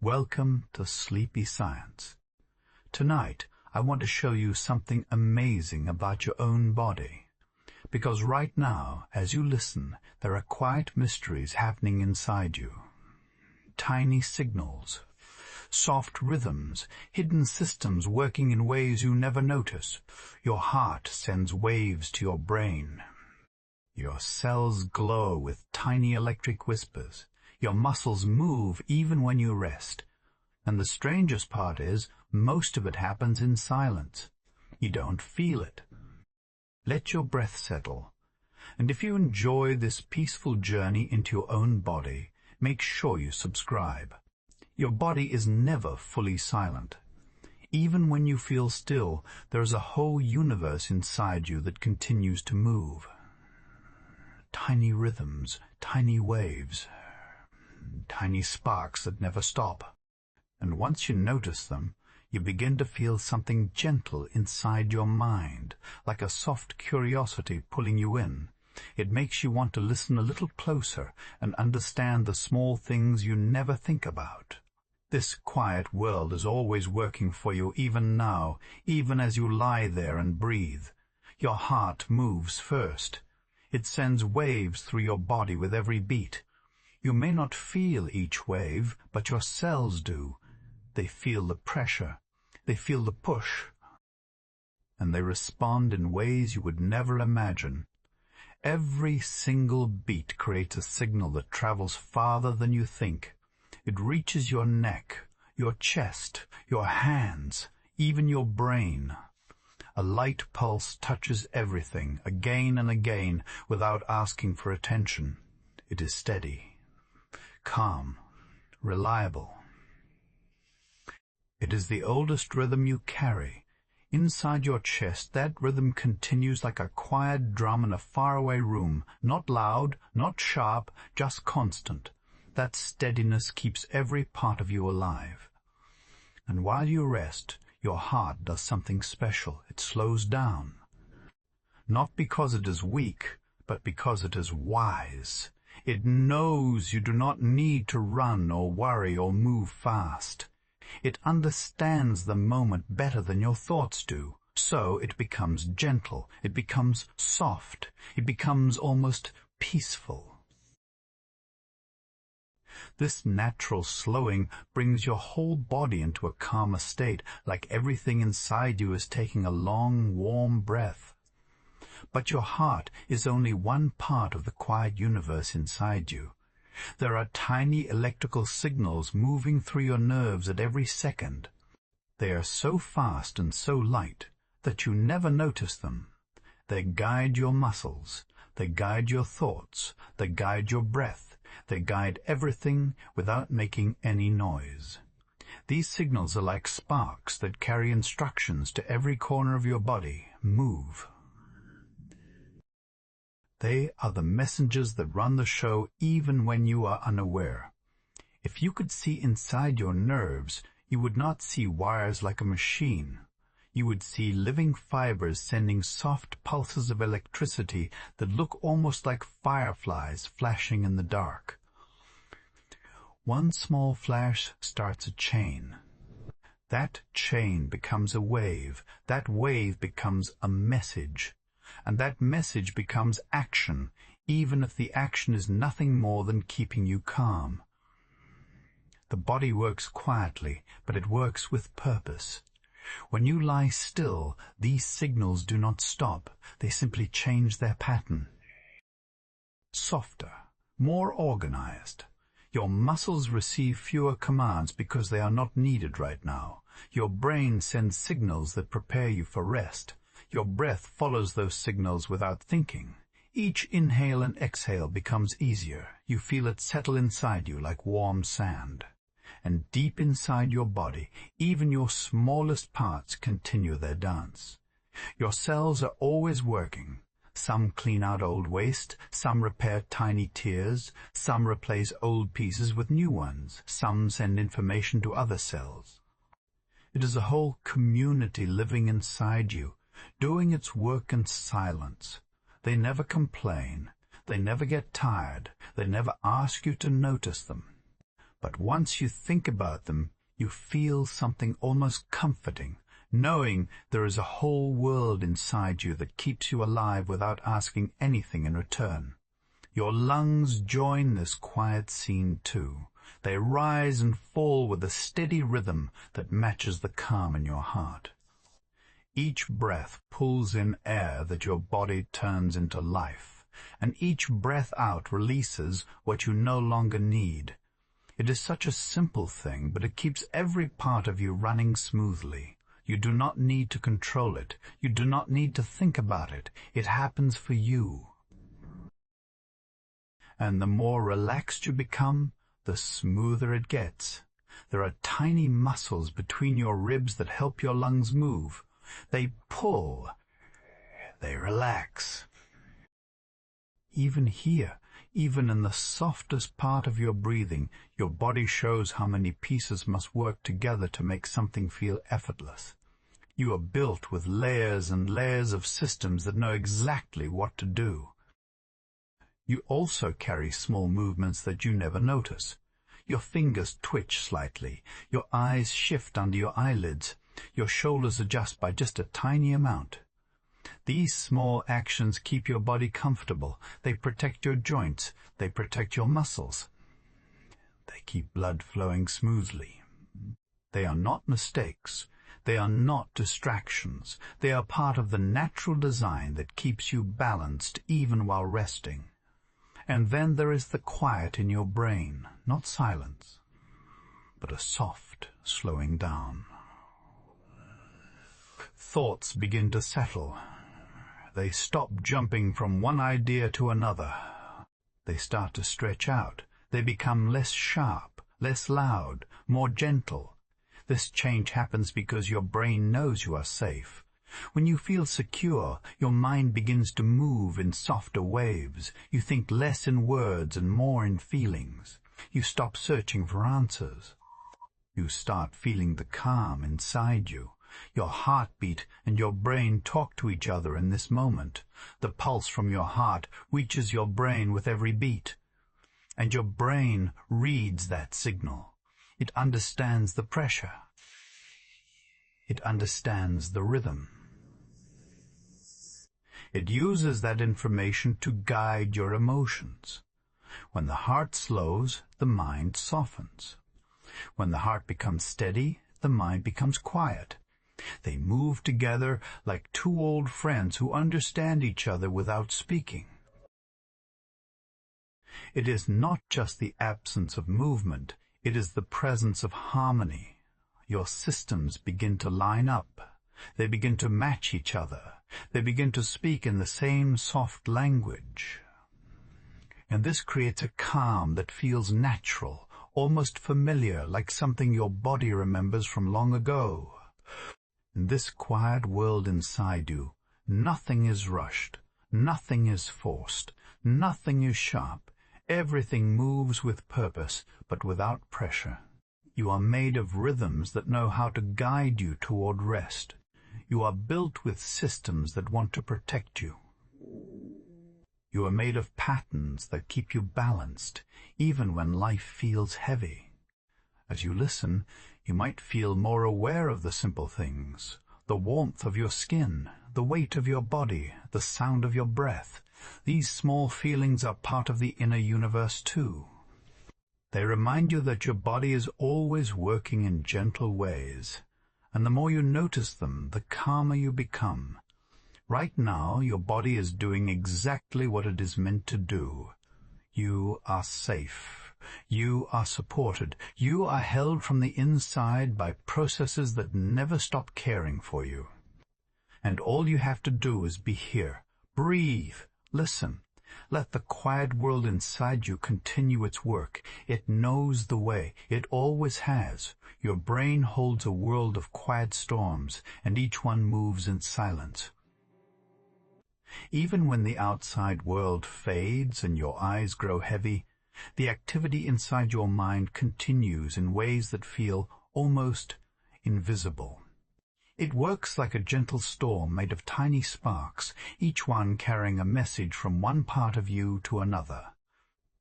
Welcome to Sleepy Science. Tonight, I want to show you something amazing about your own body. Because right now, as you listen, there are quiet mysteries happening inside you. Tiny signals, soft rhythms, hidden systems working in ways you never notice. Your heart sends waves to your brain. Your cells glow with tiny electric whispers. Your muscles move even when you rest. And the strangest part is, most of it happens in silence. You don't feel it. Let your breath settle. And if you enjoy this peaceful journey into your own body, make sure you subscribe. Your body is never fully silent. Even when you feel still, there is a whole universe inside you that continues to move. Tiny rhythms, tiny waves, tiny sparks that never stop. And once you notice them, you begin to feel something gentle inside your mind, like a soft curiosity pulling you in. It makes you want to listen a little closer and understand the small things you never think about. This quiet world is always working for you even now, even as you lie there and breathe. Your heart moves first. It sends waves through your body with every beat. You may not feel each wave, but your cells do. They feel the pressure. They feel the push. And they respond in ways you would never imagine. Every single beat creates a signal that travels farther than you think. It reaches your neck, your chest, your hands, even your brain. A light pulse touches everything, again and again, without asking for attention. It is steady, calm, reliable. It is the oldest rhythm you carry. Inside your chest, that rhythm continues like a quiet drum in a faraway room, not loud, not sharp, just constant. That steadiness keeps every part of you alive. And while you rest, your heart does something special. It slows down. Not because it is weak, but because it is wise. It knows you do not need to run or worry or move fast. It understands the moment better than your thoughts do. So it becomes gentle. It becomes soft. It becomes almost peaceful. This natural slowing brings your whole body into a calmer state, like everything inside you is taking a long, warm breath. But your heart is only one part of the quiet universe inside you. There are tiny electrical signals moving through your nerves at every second. They are so fast and so light that you never notice them. They guide your muscles. They guide your thoughts. They guide your breath. They guide everything without making any noise. These signals are like sparks that carry instructions to every corner of your body. Move. They are the messengers that run the show even when you are unaware. If you could see inside your nerves, you would not see wires like a machine. You would see living fibers sending soft pulses of electricity that look almost like fireflies flashing in the dark. One small flash starts a chain. That chain becomes a wave. That wave becomes a message. And that message becomes action, even if the action is nothing more than keeping you calm. The body works quietly, but it works with purpose. When you lie still, these signals do not stop. They simply change their pattern. Softer, more organized. Your muscles receive fewer commands because they are not needed right now. Your brain sends signals that prepare you for rest. Your breath follows those signals without thinking. Each inhale and exhale becomes easier. You feel it settle inside you like warm sand. And deep inside your body, even your smallest parts continue their dance. Your cells are always working. Some clean out old waste, some repair tiny tears, some replace old pieces with new ones, some send information to other cells. It is a whole community living inside you, doing its work in silence. They never complain. They never get tired. They never ask you to notice them. But once you think about them, you feel something almost comforting, knowing there is a whole world inside you that keeps you alive without asking anything in return. Your lungs join this quiet scene too. They rise and fall with a steady rhythm that matches the calm in your heart. Each breath pulls in air that your body turns into life, and each breath out releases what you no longer need. It is such a simple thing, but it keeps every part of you running smoothly. You do not need to control it. You do not need to think about it. It happens for you. And the more relaxed you become, the smoother it gets. There are tiny muscles between your ribs that help your lungs move. They pull. They relax. Even here, even in the softest part of your breathing, your body shows how many pieces must work together to make something feel effortless. You are built with layers and layers of systems that know exactly what to do. You also carry small movements that you never notice. Your fingers twitch slightly, your eyes shift under your eyelids, your shoulders adjust by just a tiny amount. These small actions keep your body comfortable. They protect your joints. They protect your muscles. They keep blood flowing smoothly. They are not mistakes. They are not distractions. They are part of the natural design that keeps you balanced even while resting. And then there is the quiet in your brain, not silence, but a soft slowing down. Thoughts begin to settle. They stop jumping from one idea to another. They start to stretch out. They become less sharp, less loud, more gentle. This change happens because your brain knows you are safe. When you feel secure, your mind begins to move in softer waves. You think less in words and more in feelings. You stop searching for answers. You start feeling the calm inside you. Your heartbeat and your brain talk to each other in this moment. The pulse from your heart reaches your brain with every beat. And your brain reads that signal. It understands the pressure. It understands the rhythm. It uses that information to guide your emotions. When the heart slows, the mind softens. When the heart becomes steady, the mind becomes quiet. They move together like two old friends who understand each other without speaking. It is not just the absence of movement, it is the presence of harmony. Your systems begin to line up. They begin to match each other. They begin to speak in the same soft language. And this creates a calm that feels natural, almost familiar, like something your body remembers from long ago. In this quiet world inside you, nothing is rushed, nothing is forced, nothing is sharp. Everything moves with purpose, but without pressure. You are made of rhythms that know how to guide you toward rest. You are built with systems that want to protect you. You are made of patterns that keep you balanced, even when life feels heavy. As you listen, you might feel more aware of the simple things, the warmth of your skin, the weight of your body, the sound of your breath. These small feelings are part of the inner universe too. They remind you that your body is always working in gentle ways, and the more you notice them, the calmer you become. Right now, your body is doing exactly what it is meant to do. You are safe. You are supported. You are held from the inside by processes that never stop caring for you. And all you have to do is be here. Breathe. Listen. Let the quiet world inside you continue its work. It knows the way. It always has. Your brain holds a world of quiet storms, and each one moves in silence. Even when the outside world fades and your eyes grow heavy, the activity inside your mind continues in ways that feel almost invisible. It works like a gentle storm made of tiny sparks, each one carrying a message from one part of you to another.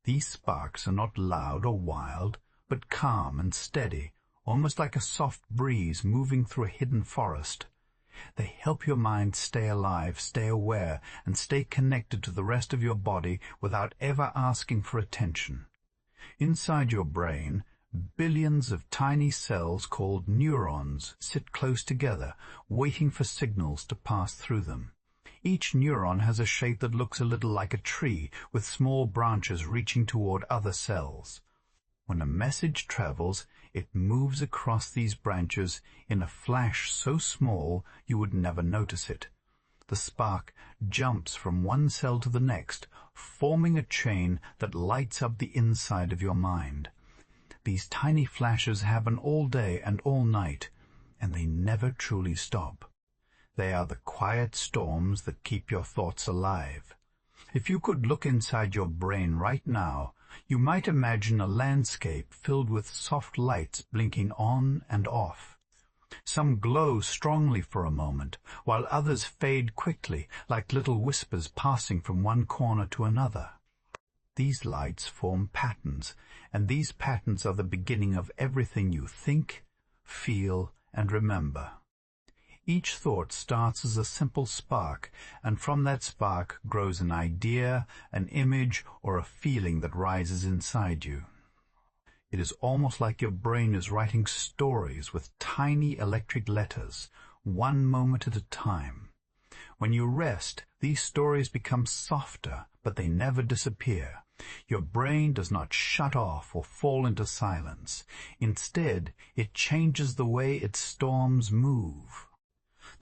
These sparks are not loud or wild, but calm and steady, almost like a soft breeze moving through a hidden forest. They help your mind stay alive, stay aware, and stay connected to the rest of your body without ever asking for attention. Inside your brain, billions of tiny cells called neurons sit close together, waiting for signals to pass through them. Each neuron has a shape that looks a little like a tree, with small branches reaching toward other cells. When a message travels, it moves across these branches in a flash so small you would never notice it. The spark jumps from one cell to the next, forming a chain that lights up the inside of your mind. These tiny flashes happen all day and all night, and they never truly stop. They are the quiet storms that keep your thoughts alive. If you could look inside your brain right now, you might imagine a landscape filled with soft lights blinking on and off. Some glow strongly for a moment, while others fade quickly, like little whispers passing from one corner to another. These lights form patterns, and these patterns are the beginning of everything you think, feel, and remember. Each thought starts as a simple spark, and from that spark grows an idea, an image, or a feeling that rises inside you. It is almost like your brain is writing stories with tiny electric letters, one moment at a time. When you rest, these stories become softer, but they never disappear. Your brain does not shut off or fall into silence. Instead, it changes the way its storms move.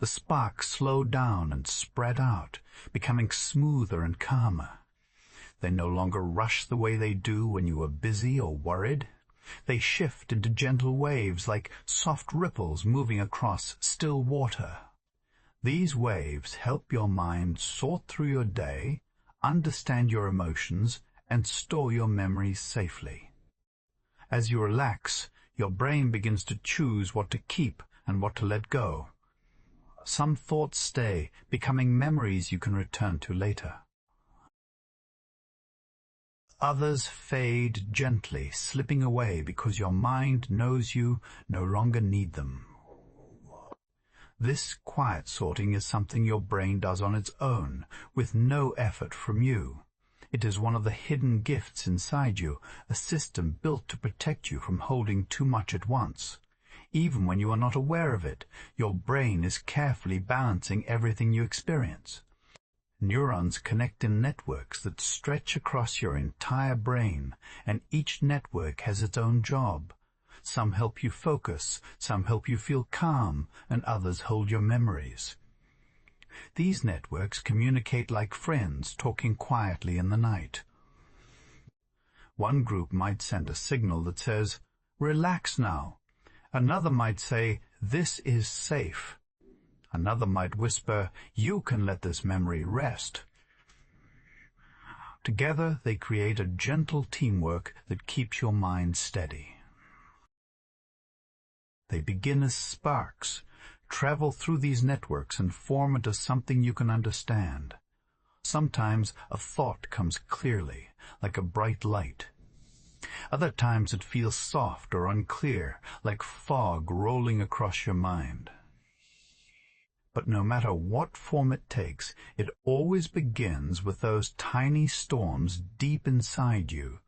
The sparks slow down and spread out, becoming smoother and calmer. They no longer rush the way they do when you are busy or worried. They shift into gentle waves like soft ripples moving across still water. These waves help your mind sort through your day, understand your emotions, and store your memories safely. As you relax, your brain begins to choose what to keep and what to let go. Some thoughts stay, becoming memories you can return to later. Others fade gently, slipping away because your mind knows you no longer need them. This quiet sorting is something your brain does on its own, with no effort from you. It is one of the hidden gifts inside you, a system built to protect you from holding too much at once. Even when you are not aware of it, your brain is carefully balancing everything you experience. Neurons connect in networks that stretch across your entire brain, and each network has its own job. Some help you focus, some help you feel calm, and others hold your memories. These networks communicate like friends talking quietly in the night. One group might send a signal that says, "Relax now." Another might say, "This is safe." Another might whisper, "You can let this memory rest." Together they create a gentle teamwork that keeps your mind steady. They begin as sparks, travel through these networks and form into something you can understand. Sometimes a thought comes clearly, like a bright light. Other times it feels soft or unclear, like fog rolling across your mind. But no matter what form it takes, it always begins with those tiny storms deep inside you.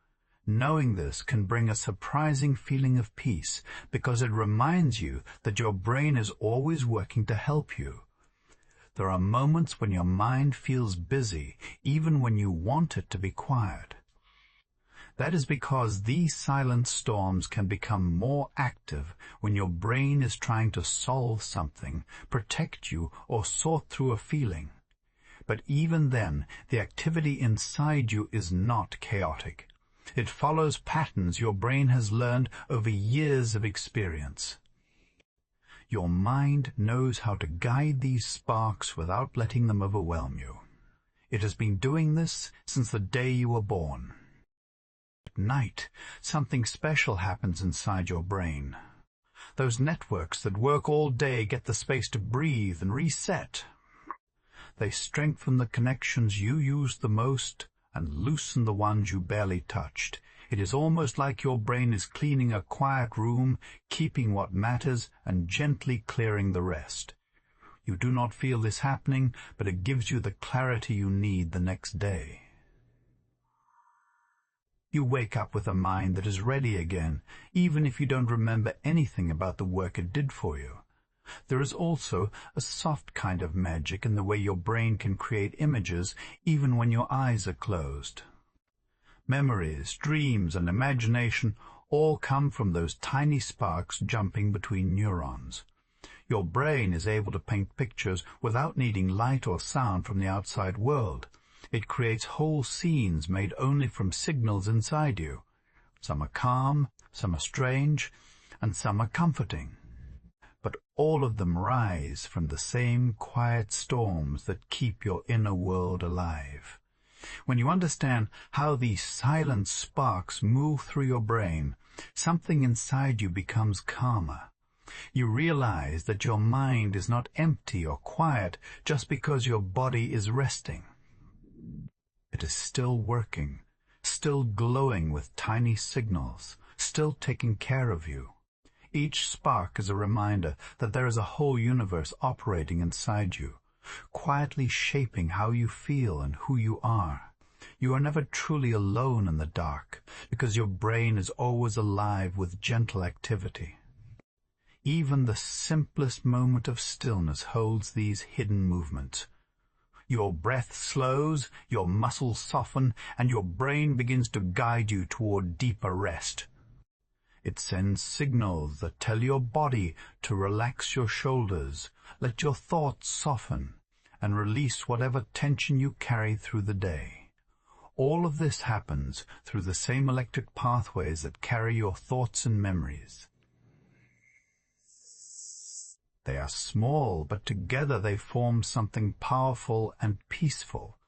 Knowing this can bring a surprising feeling of peace, because it reminds you that your brain is always working to help you. There are moments when your mind feels busy, even when you want it to be quiet. That is because these silent storms can become more active when your brain is trying to solve something, protect you, or sort through a feeling. But even then, the activity inside you is not chaotic. It follows patterns your brain has learned over years of experience. Your mind knows how to guide these sparks without letting them overwhelm you. It has been doing this since the day you were born. At night, something special happens inside your brain. Those networks that work all day get the space to breathe and reset. They strengthen the connections you used the most and loosen the ones you barely touched. It is almost like your brain is cleaning a quiet room, keeping what matters and gently clearing the rest. You do not feel this happening, but it gives you the clarity you need the next day. You wake up with a mind that is ready again, even if you don't remember anything about the work it did for you. There is also a soft kind of magic in the way your brain can create images even when your eyes are closed. Memories, dreams, and imagination all come from those tiny sparks jumping between neurons. Your brain is able to paint pictures without needing light or sound from the outside world. It creates whole scenes made only from signals inside you. Some are calm, some are strange, and some are comforting. But all of them rise from the same quiet storms that keep your inner world alive. When you understand how these silent sparks move through your brain, something inside you becomes calmer. You realize that your mind is not empty or quiet just because your body is resting. It is still working, still glowing with tiny signals, still taking care of you. Each spark is a reminder that there is a whole universe operating inside you, quietly shaping how you feel and who you are. You are never truly alone in the dark, because your brain is always alive with gentle activity. Even the simplest moment of stillness holds these hidden movements. Your breath slows, your muscles soften, and your brain begins to guide you toward deeper rest. It sends signals that tell your body to relax your shoulders, let your thoughts soften, and release whatever tension you carry through the day. All of this happens through the same electric pathways that carry your thoughts and memories. They are small, but together they form something powerful and peaceful.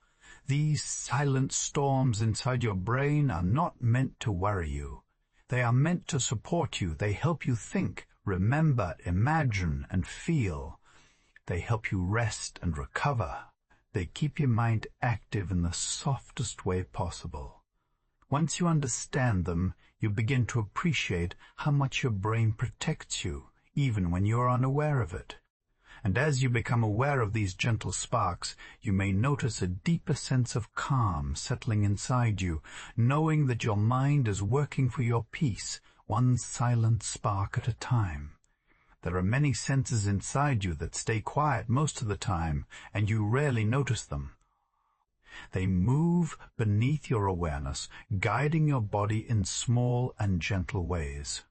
These silent storms inside your brain are not meant to worry you. They are meant to support you. They help you think, remember, imagine, and feel. They help you rest and recover. They keep your mind active in the softest way possible. Once you understand them, you begin to appreciate how much your brain protects you, even when you are unaware of it. And as you become aware of these gentle sparks, you may notice a deeper sense of calm settling inside you, knowing that your mind is working for your peace, one silent spark at a time. There are many senses inside you that stay quiet most of the time, and you rarely notice them. They move beneath your awareness, guiding your body in small and gentle ways.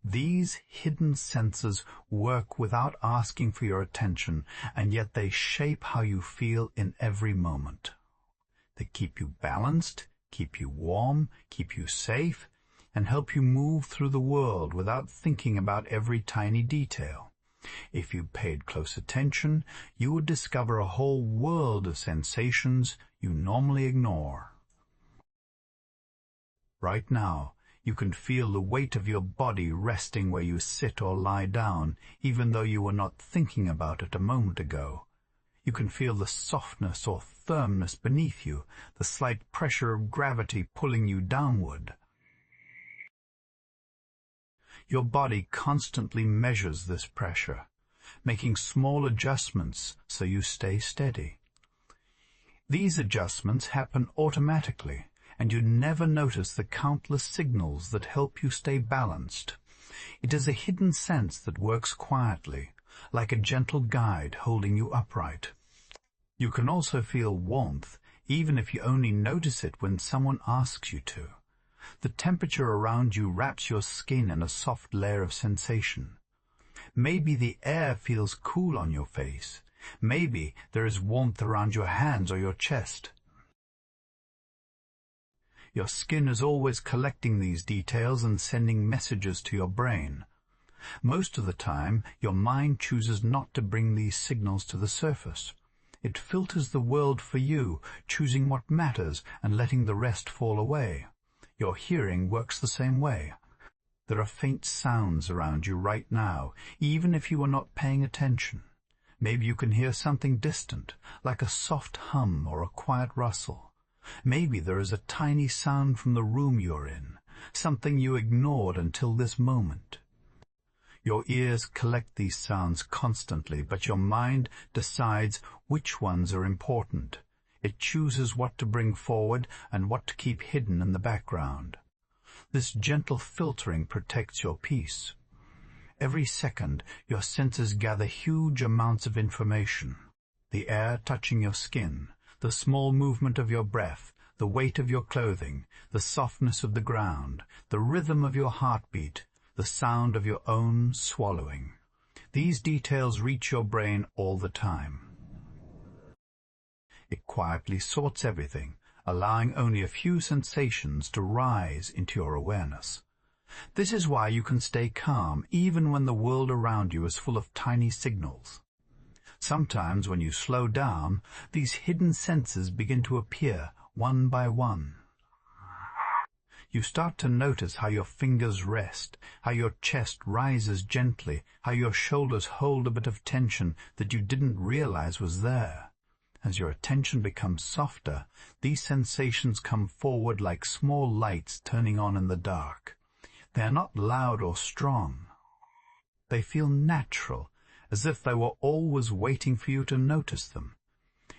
These hidden senses work without asking for your attention, and yet they shape how you feel in every moment. They keep you balanced, keep you warm, keep you safe, and help you move through the world without thinking about every tiny detail. If you paid close attention, you would discover a whole world of sensations you normally ignore. Right now, you can feel the weight of your body resting where you sit or lie down, even though you were not thinking about it a moment ago. You can feel the softness or firmness beneath you, the slight pressure of gravity pulling you downward. Your body constantly measures this pressure, making small adjustments so you stay steady. These adjustments happen automatically, and you never notice the countless signals that help you stay balanced. It is a hidden sense that works quietly, like a gentle guide holding you upright. You can also feel warmth, even if you only notice it when someone asks you to. The temperature around you wraps your skin in a soft layer of sensation. Maybe the air feels cool on your face. Maybe there is warmth around your hands or your chest. Your skin is always collecting these details and sending messages to your brain. Most of the time, your mind chooses not to bring these signals to the surface. It filters the world for you, choosing what matters and letting the rest fall away. Your hearing works the same way. There are faint sounds around you right now, even if you are not paying attention. Maybe you can hear something distant, like a soft hum or a quiet rustle. Maybe there is a tiny sound from the room you're in, something you ignored until this moment. Your ears collect these sounds constantly, but your mind decides which ones are important. It chooses what to bring forward and what to keep hidden in the background. This gentle filtering protects your peace. Every second, your senses gather huge amounts of information. The air touching your skin, the small movement of your breath, the weight of your clothing, the softness of the ground, the rhythm of your heartbeat, the sound of your own swallowing. These details reach your brain all the time. It quietly sorts everything, allowing only a few sensations to rise into your awareness. This is why you can stay calm even when the world around you is full of tiny signals. Sometimes when you slow down, these hidden senses begin to appear one by one. You start to notice how your fingers rest, how your chest rises gently, how your shoulders hold a bit of tension that you didn't realize was there. As your attention becomes softer, these sensations come forward like small lights turning on in the dark. They are not loud or strong. They feel natural, as if they were always waiting for you to notice them.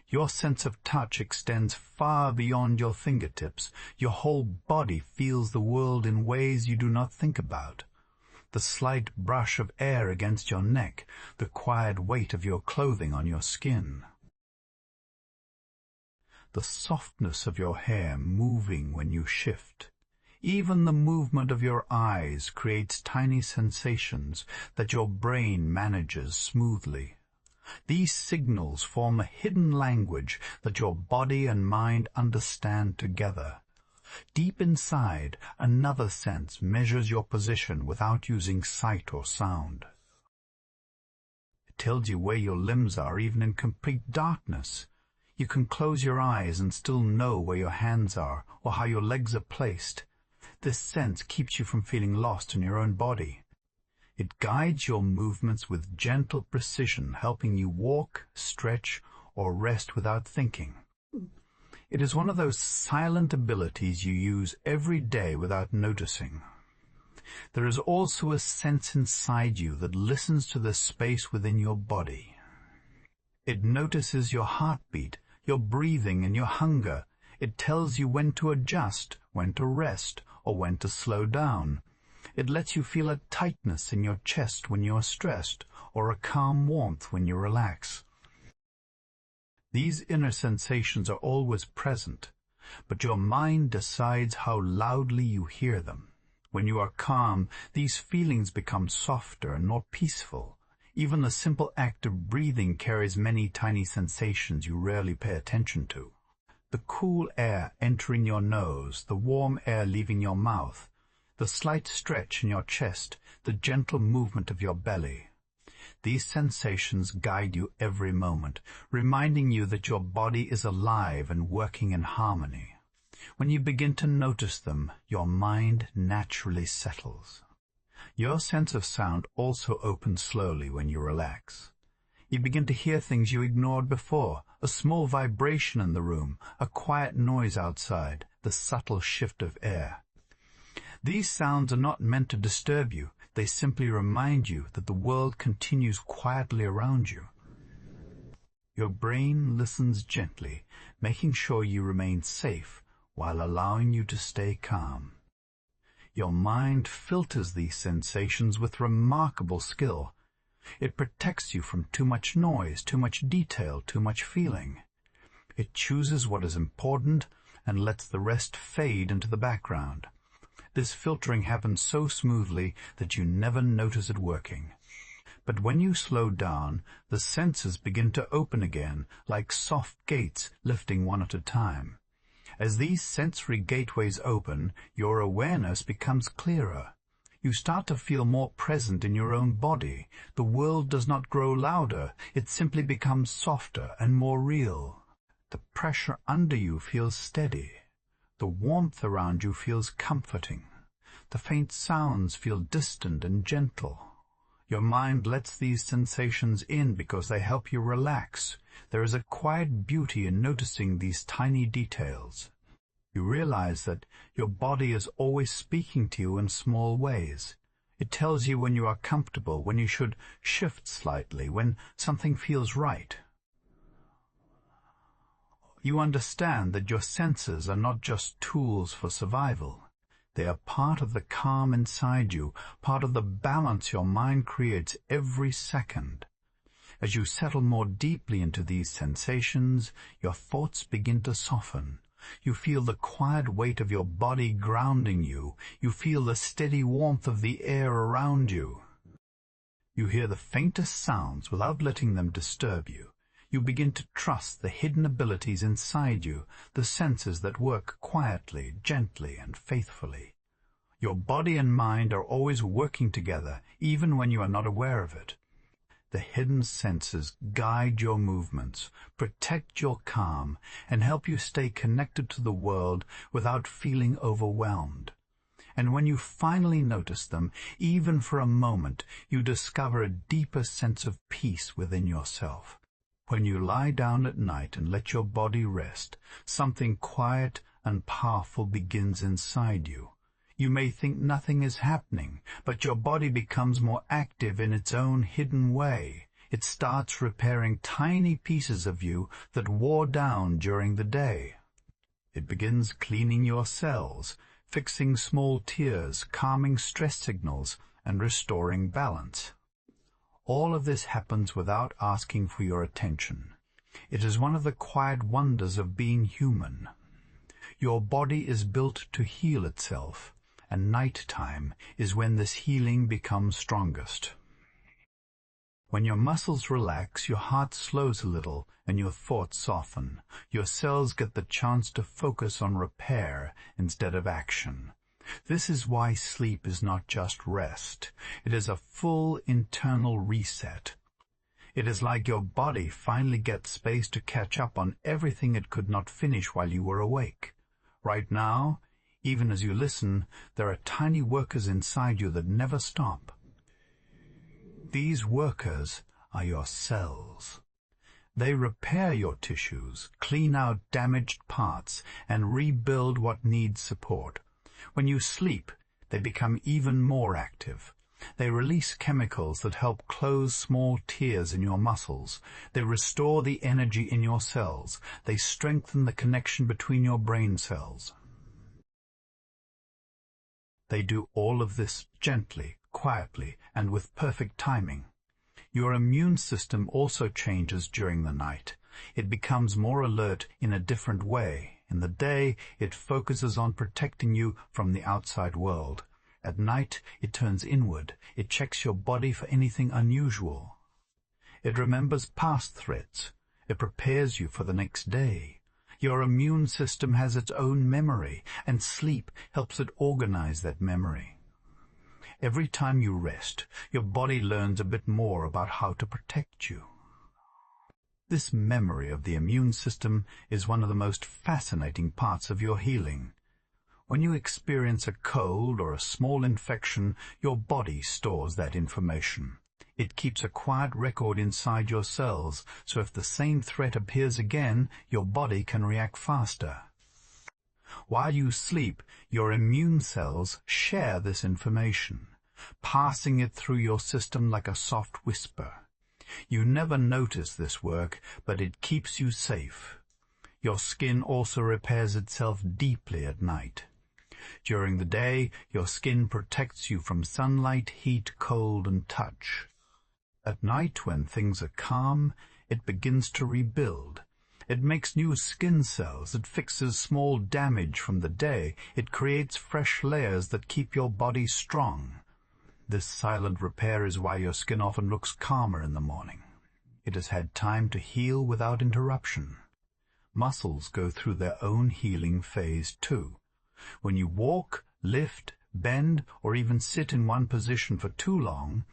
Your sense of touch extends far beyond your fingertips. Your whole body feels the world in ways you do not think about. The slight brush of air against your neck, the quiet weight of your clothing on your skin. The softness of your hair moving when you shift. Even the movement of your eyes creates tiny sensations that your brain manages smoothly. These signals form a hidden language that your body and mind understand together. Deep inside, another sense measures your position without using sight or sound. It tells you where your limbs are even in complete darkness. You can close your eyes and still know where your hands are or how your legs are placed. This sense keeps you from feeling lost in your own body. It guides your movements with gentle precision, helping you walk, stretch, or rest without thinking. It is one of those silent abilities you use every day without noticing. There is also a sense inside you that listens to the space within your body. It notices your heartbeat, your breathing, and your hunger. It tells you when to adjust, when to rest, or when to slow down. It lets you feel a tightness in your chest when you are stressed, or a calm warmth when you relax. These inner sensations are always present, but your mind decides how loudly you hear them. When you are calm, these feelings become softer and more peaceful. Even the simple act of breathing carries many tiny sensations you rarely pay attention to. The cool air entering your nose, the warm air leaving your mouth, the slight stretch in your chest, the gentle movement of your belly. These sensations guide you every moment, reminding you that your body is alive and working in harmony. When you begin to notice them, your mind naturally settles. Your sense of sound also opens slowly when you relax. You begin to hear things you ignored before, a small vibration in the room, a quiet noise outside, the subtle shift of air. These sounds are not meant to disturb you. They simply remind you that the world continues quietly around you. Your brain listens gently, making sure you remain safe while allowing you to stay calm. Your mind filters these sensations with remarkable skill. It protects you from too much noise, too much detail, too much feeling. It chooses what is important and lets the rest fade into the background. This filtering happens so smoothly that you never notice it working. But when you slow down, the senses begin to open again, like soft gates lifting one at a time. As these sensory gateways open, your awareness becomes clearer. You start to feel more present in your own body. The world does not grow louder, it simply becomes softer and more real. The pressure under you feels steady. The warmth around you feels comforting. The faint sounds feel distant and gentle. Your mind lets these sensations in because they help you relax. There is a quiet beauty in noticing these tiny details. You realize that your body is always speaking to you in small ways. It tells you when you are comfortable, when you should shift slightly, when something feels right. You understand that your senses are not just tools for survival. They are part of the calm inside you, part of the balance your mind creates every second. As you settle more deeply into these sensations, your thoughts begin to soften. You feel the quiet weight of your body grounding you. You feel the steady warmth of the air around you. You hear the faintest sounds without letting them disturb you. You begin to trust the hidden abilities inside you, the senses that work quietly, gently, and faithfully. Your body and mind are always working together, even when you are not aware of it. The hidden senses guide your movements, protect your calm, and help you stay connected to the world without feeling overwhelmed. And when you finally notice them, even for a moment, you discover a deeper sense of peace within yourself. When you lie down at night and let your body rest, something quiet and powerful begins inside you. You may think nothing is happening, but your body becomes more active in its own hidden way. It starts repairing tiny pieces of you that wore down during the day. It begins cleaning your cells, fixing small tears, calming stress signals, and restoring balance. All of this happens without asking for your attention. It is one of the quiet wonders of being human. Your body is built to heal itself, and nighttime is when this healing becomes strongest. When your muscles relax, your heart slows a little and your thoughts soften. Your cells get the chance to focus on repair instead of action. This is why sleep is not just rest. It is a full internal reset. It is like your body finally gets space to catch up on everything it could not finish while you were awake. Right now, even as you listen, there are tiny workers inside you that never stop. These workers are your cells. They repair your tissues, clean out damaged parts, and rebuild what needs support. When you sleep, they become even more active. They release chemicals that help close small tears in your muscles. They restore the energy in your cells. They strengthen the connection between your brain cells. They do all of this gently, quietly, and with perfect timing. Your immune system also changes during the night. It becomes more alert in a different way. In the day, it focuses on protecting you from the outside world. At night, it turns inward. It checks your body for anything unusual. It remembers past threats. It prepares you for the next day. Your immune system has its own memory, and sleep helps it organize that memory. Every time you rest, your body learns a bit more about how to protect you. This memory of the immune system is one of the most fascinating parts of your healing. When you experience a cold or a small infection, your body stores that information. It keeps a quiet record inside your cells, so if the same threat appears again, your body can react faster. While you sleep, your immune cells share this information, passing it through your system like a soft whisper. You never notice this work, but it keeps you safe. Your skin also repairs itself deeply at night. During the day, your skin protects you from sunlight, heat, cold, and touch. At night, when things are calm, it begins to rebuild. It makes new skin cells. It fixes small damage from the day. It creates fresh layers that keep your body strong. This silent repair is why your skin often looks calmer in the morning. It has had time to heal without interruption. Muscles go through their own healing phase too. When you walk, lift, bend, or even sit in one position for too long,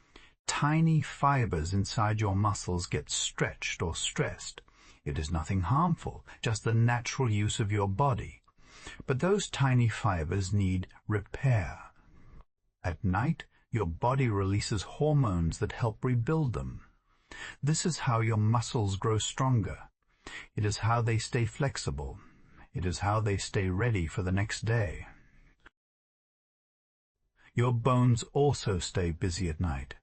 tiny fibers inside your muscles get stretched or stressed. It is nothing harmful, just the natural use of your body. But those tiny fibers need repair. At night, your body releases hormones that help rebuild them. This is how your muscles grow stronger. It is how they stay flexible. It is how they stay ready for the next day. Your bones also stay busy at night.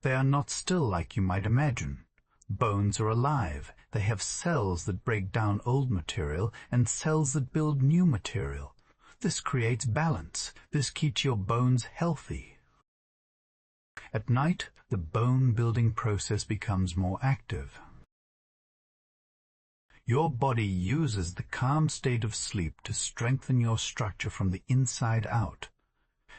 They are not still like you might imagine. Bones are alive. They have cells that break down old material and cells that build new material. This creates balance. This keeps your bones healthy. At night, the bone-building process becomes more active. Your body uses the calm state of sleep to strengthen your structure from the inside out.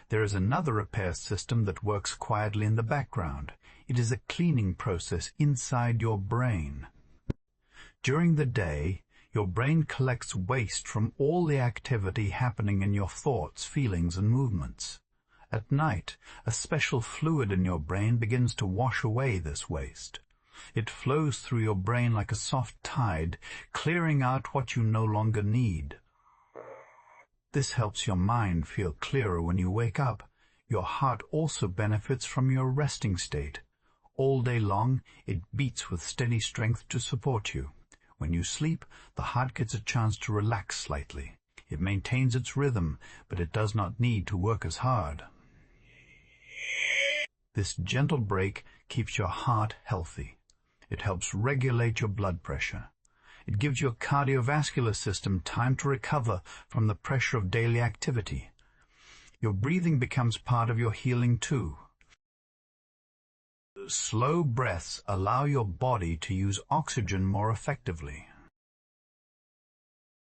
There is another repair system that works quietly in the background. It is a cleaning process inside your brain. During the day, your brain collects waste from all the activity happening in your thoughts, feelings, and movements. At night, a special fluid in your brain begins to wash away this waste. It flows through your brain like a soft tide, clearing out what you no longer need. This helps your mind feel clearer when you wake up. Your heart also benefits from your resting state. All day long, it beats with steady strength to support you. When you sleep, the heart gets a chance to relax slightly. It maintains its rhythm, but it does not need to work as hard. This gentle break keeps your heart healthy. It helps regulate your blood pressure. It gives your cardiovascular system time to recover from the pressure of daily activity. Your breathing becomes part of your healing too. Slow breaths allow your body to use oxygen more effectively.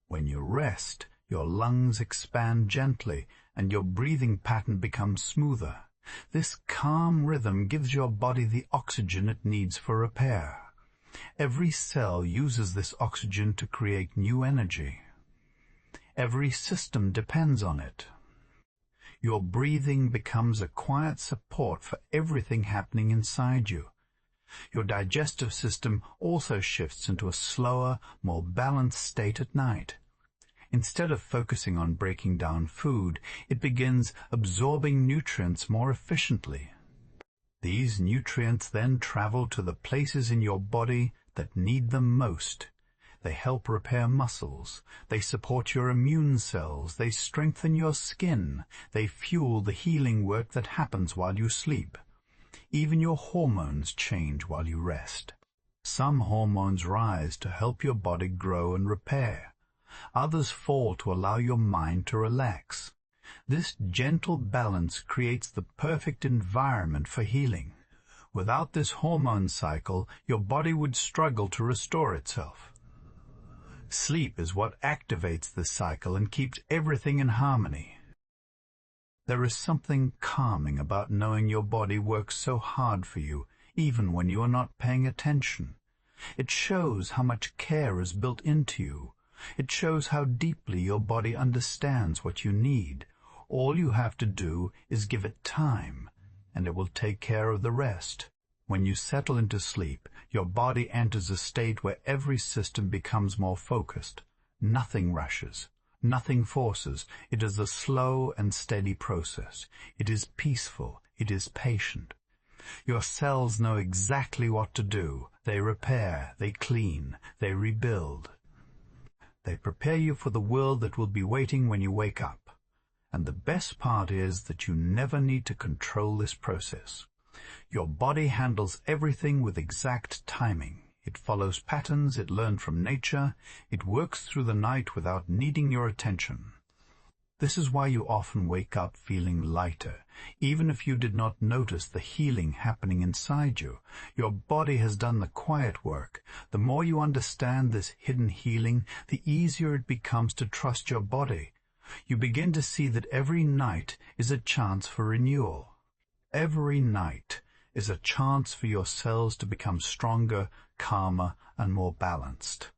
When you rest, your lungs expand gently and your breathing pattern becomes smoother. This calm rhythm gives your body the oxygen it needs for repair. Every cell uses this oxygen to create new energy. Every system depends on it. Your breathing becomes a quiet support for everything happening inside you. Your digestive system also shifts into a slower, more balanced state at night. Instead of focusing on breaking down food, it begins absorbing nutrients more efficiently. These nutrients then travel to the places in your body that need them most. They help repair muscles. They support your immune cells. They strengthen your skin. They fuel the healing work that happens while you sleep. Even your hormones change while you rest. Some hormones rise to help your body grow and repair. Others fall to allow your mind to relax. This gentle balance creates the perfect environment for healing. Without this hormone cycle, your body would struggle to restore itself. Sleep is what activates this cycle and keeps everything in harmony. There is something calming about knowing your body works so hard for you, even when you are not paying attention. It shows how much care is built into you. It shows how deeply your body understands what you need. All you have to do is give it time, and it will take care of the rest. When you settle into sleep, your body enters a state where every system becomes more focused. Nothing rushes. Nothing forces. It is a slow and steady process. It is peaceful. It is patient. Your cells know exactly what to do. They repair, they clean, they rebuild. They prepare you for the world that will be waiting when you wake up. And the best part is that you never need to control this process. Your body handles everything with exact timing. It follows patterns it learned from nature. It works through the night without needing your attention. This is why you often wake up feeling lighter, even if you did not notice the healing happening inside you. Your body has done the quiet work. The more you understand this hidden healing, the easier it becomes to trust your body. You begin to see that every night is a chance for renewal. Every night is a chance for your cells to become stronger, calmer, and more balanced.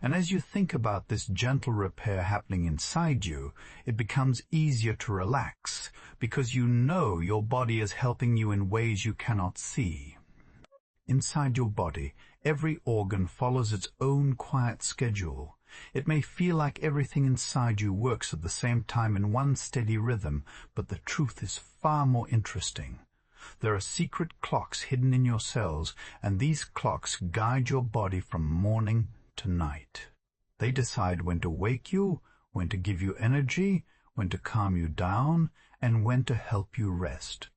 And as you think about this gentle repair happening inside you, it becomes easier to relax, because you know your body is helping you in ways you cannot see. Inside your body, every organ follows its own quiet schedule. It may feel like everything inside you works at the same time in one steady rhythm, but the truth is far more interesting. There are secret clocks hidden in your cells, and these clocks guide your body from morning to night. They decide when to wake you, when to give you energy, when to calm you down, and when to help you rest.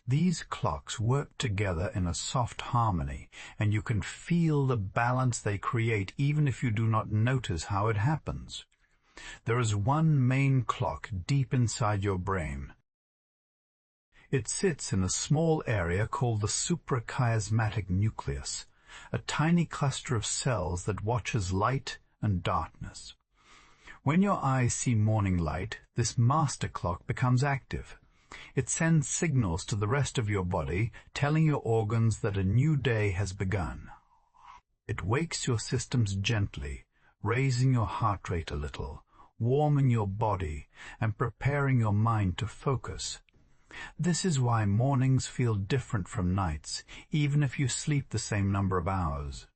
These clocks work together in a soft harmony, and you can feel the balance they create even if you do not notice how it happens. There is one main clock deep inside your brain. It sits in a small area called the suprachiasmatic nucleus, a tiny cluster of cells that watches light and darkness. When your eyes see morning light, this master clock becomes active. It sends signals to the rest of your body, telling your organs that a new day has begun. It wakes your systems gently, raising your heart rate a little, warming your body, and preparing your mind to focus. This is why mornings feel different from nights, even if you sleep the same number of hours.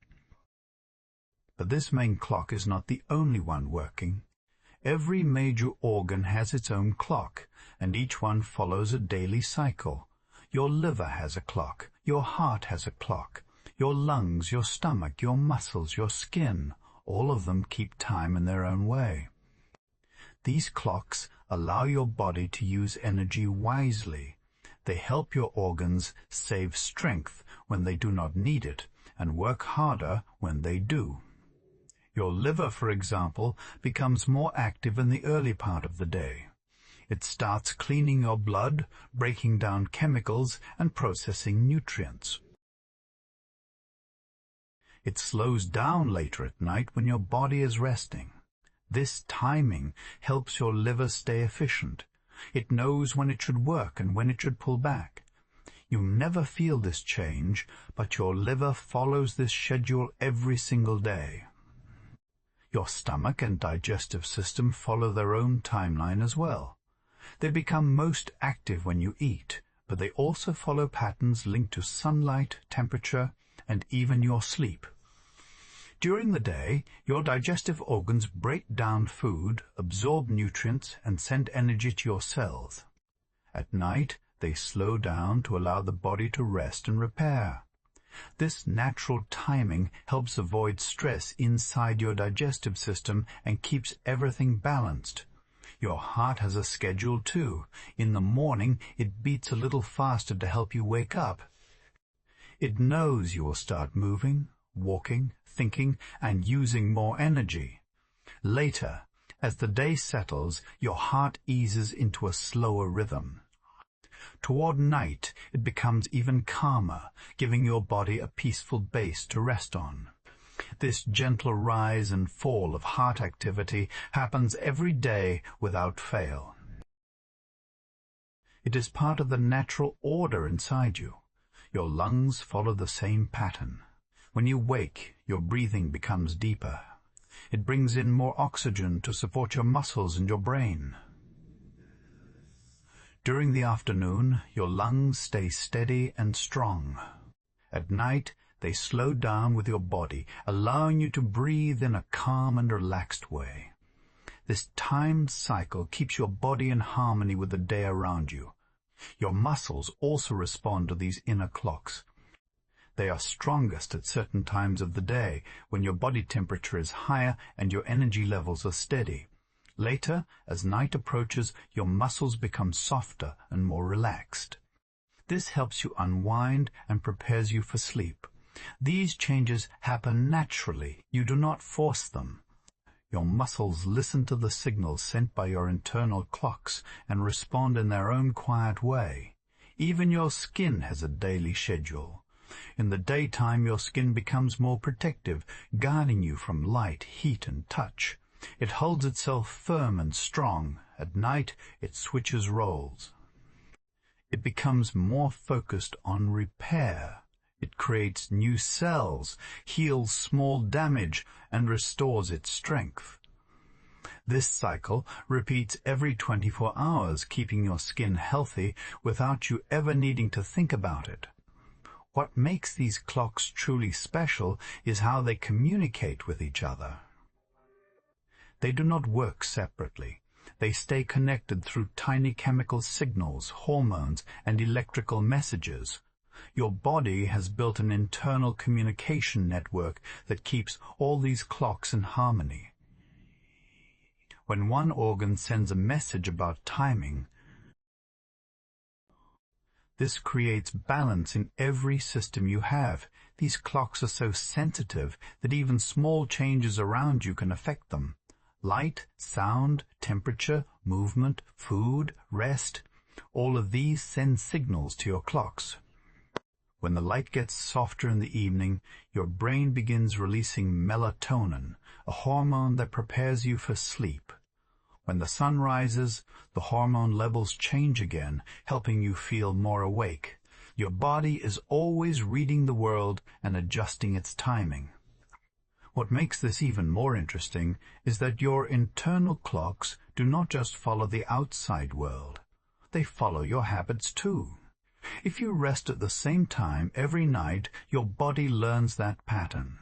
But this main clock is not the only one working. Every major organ has its own clock, and each one follows a daily cycle. Your liver has a clock, your heart has a clock, your lungs, your stomach, your muscles, your skin, all of them keep time in their own way. These clocks allow your body to use energy wisely. They help your organs save strength when they do not need it, and work harder when they do. Your liver, for example, becomes more active in the early part of the day. It starts cleaning your blood, breaking down chemicals, and processing nutrients. It slows down later at night when your body is resting. This timing helps your liver stay efficient. It knows when it should work and when it should pull back. You never feel this change, but your liver follows this schedule every single day. Your stomach and digestive system follow their own timeline as well. They become most active when you eat, but they also follow patterns linked to sunlight, temperature, and even your sleep. During the day, your digestive organs break down food, absorb nutrients, and send energy to your cells. At night, they slow down to allow the body to rest and repair. This natural timing helps avoid stress inside your digestive system and keeps everything balanced. Your heart has a schedule too. In the morning, it beats a little faster to help you wake up. It knows you will start moving, walking, thinking, and using more energy. Later, as the day settles, your heart eases into a slower rhythm. Toward night, it becomes even calmer, giving your body a peaceful base to rest on. This gentle rise and fall of heart activity happens every day without fail. It is part of the natural order inside you. Your lungs follow the same pattern. When you wake, your breathing becomes deeper. It brings in more oxygen to support your muscles and your brain. During the afternoon, your lungs stay steady and strong. At night, they slow down with your body, allowing you to breathe in a calm and relaxed way. This timed cycle keeps your body in harmony with the day around you. Your muscles also respond to these inner clocks. They are strongest at certain times of the day, when your body temperature is higher and your energy levels are steady. Later, as night approaches, your muscles become softer and more relaxed. This helps you unwind and prepares you for sleep. These changes happen naturally. You do not force them. Your muscles listen to the signals sent by your internal clocks and respond in their own quiet way. Even your skin has a daily schedule. In the daytime, your skin becomes more protective, guarding you from light, heat, and touch. It holds itself firm and strong. At night, it switches roles. It becomes more focused on repair. It creates new cells, heals small damage, and restores its strength. This cycle repeats every 24 hours, keeping your skin healthy without you ever needing to think about it. What makes these clocks truly special is how they communicate with each other. They do not work separately. They stay connected through tiny chemical signals, hormones, and electrical messages. Your body has built an internal communication network that keeps all these clocks in harmony. When one organ sends a message about timing, this creates balance in every system you have. These clocks are so sensitive that even small changes around you can affect them. Light, sound, temperature, movement, food, rest, all of these send signals to your clocks. When the light gets softer in the evening, your brain begins releasing melatonin, a hormone that prepares you for sleep. When the sun rises, the hormone levels change again, helping you feel more awake. Your body is always reading the world and adjusting its timing. What makes this even more interesting is that your internal clocks do not just follow the outside world. They follow your habits too. If you rest at the same time every night, your body learns that pattern.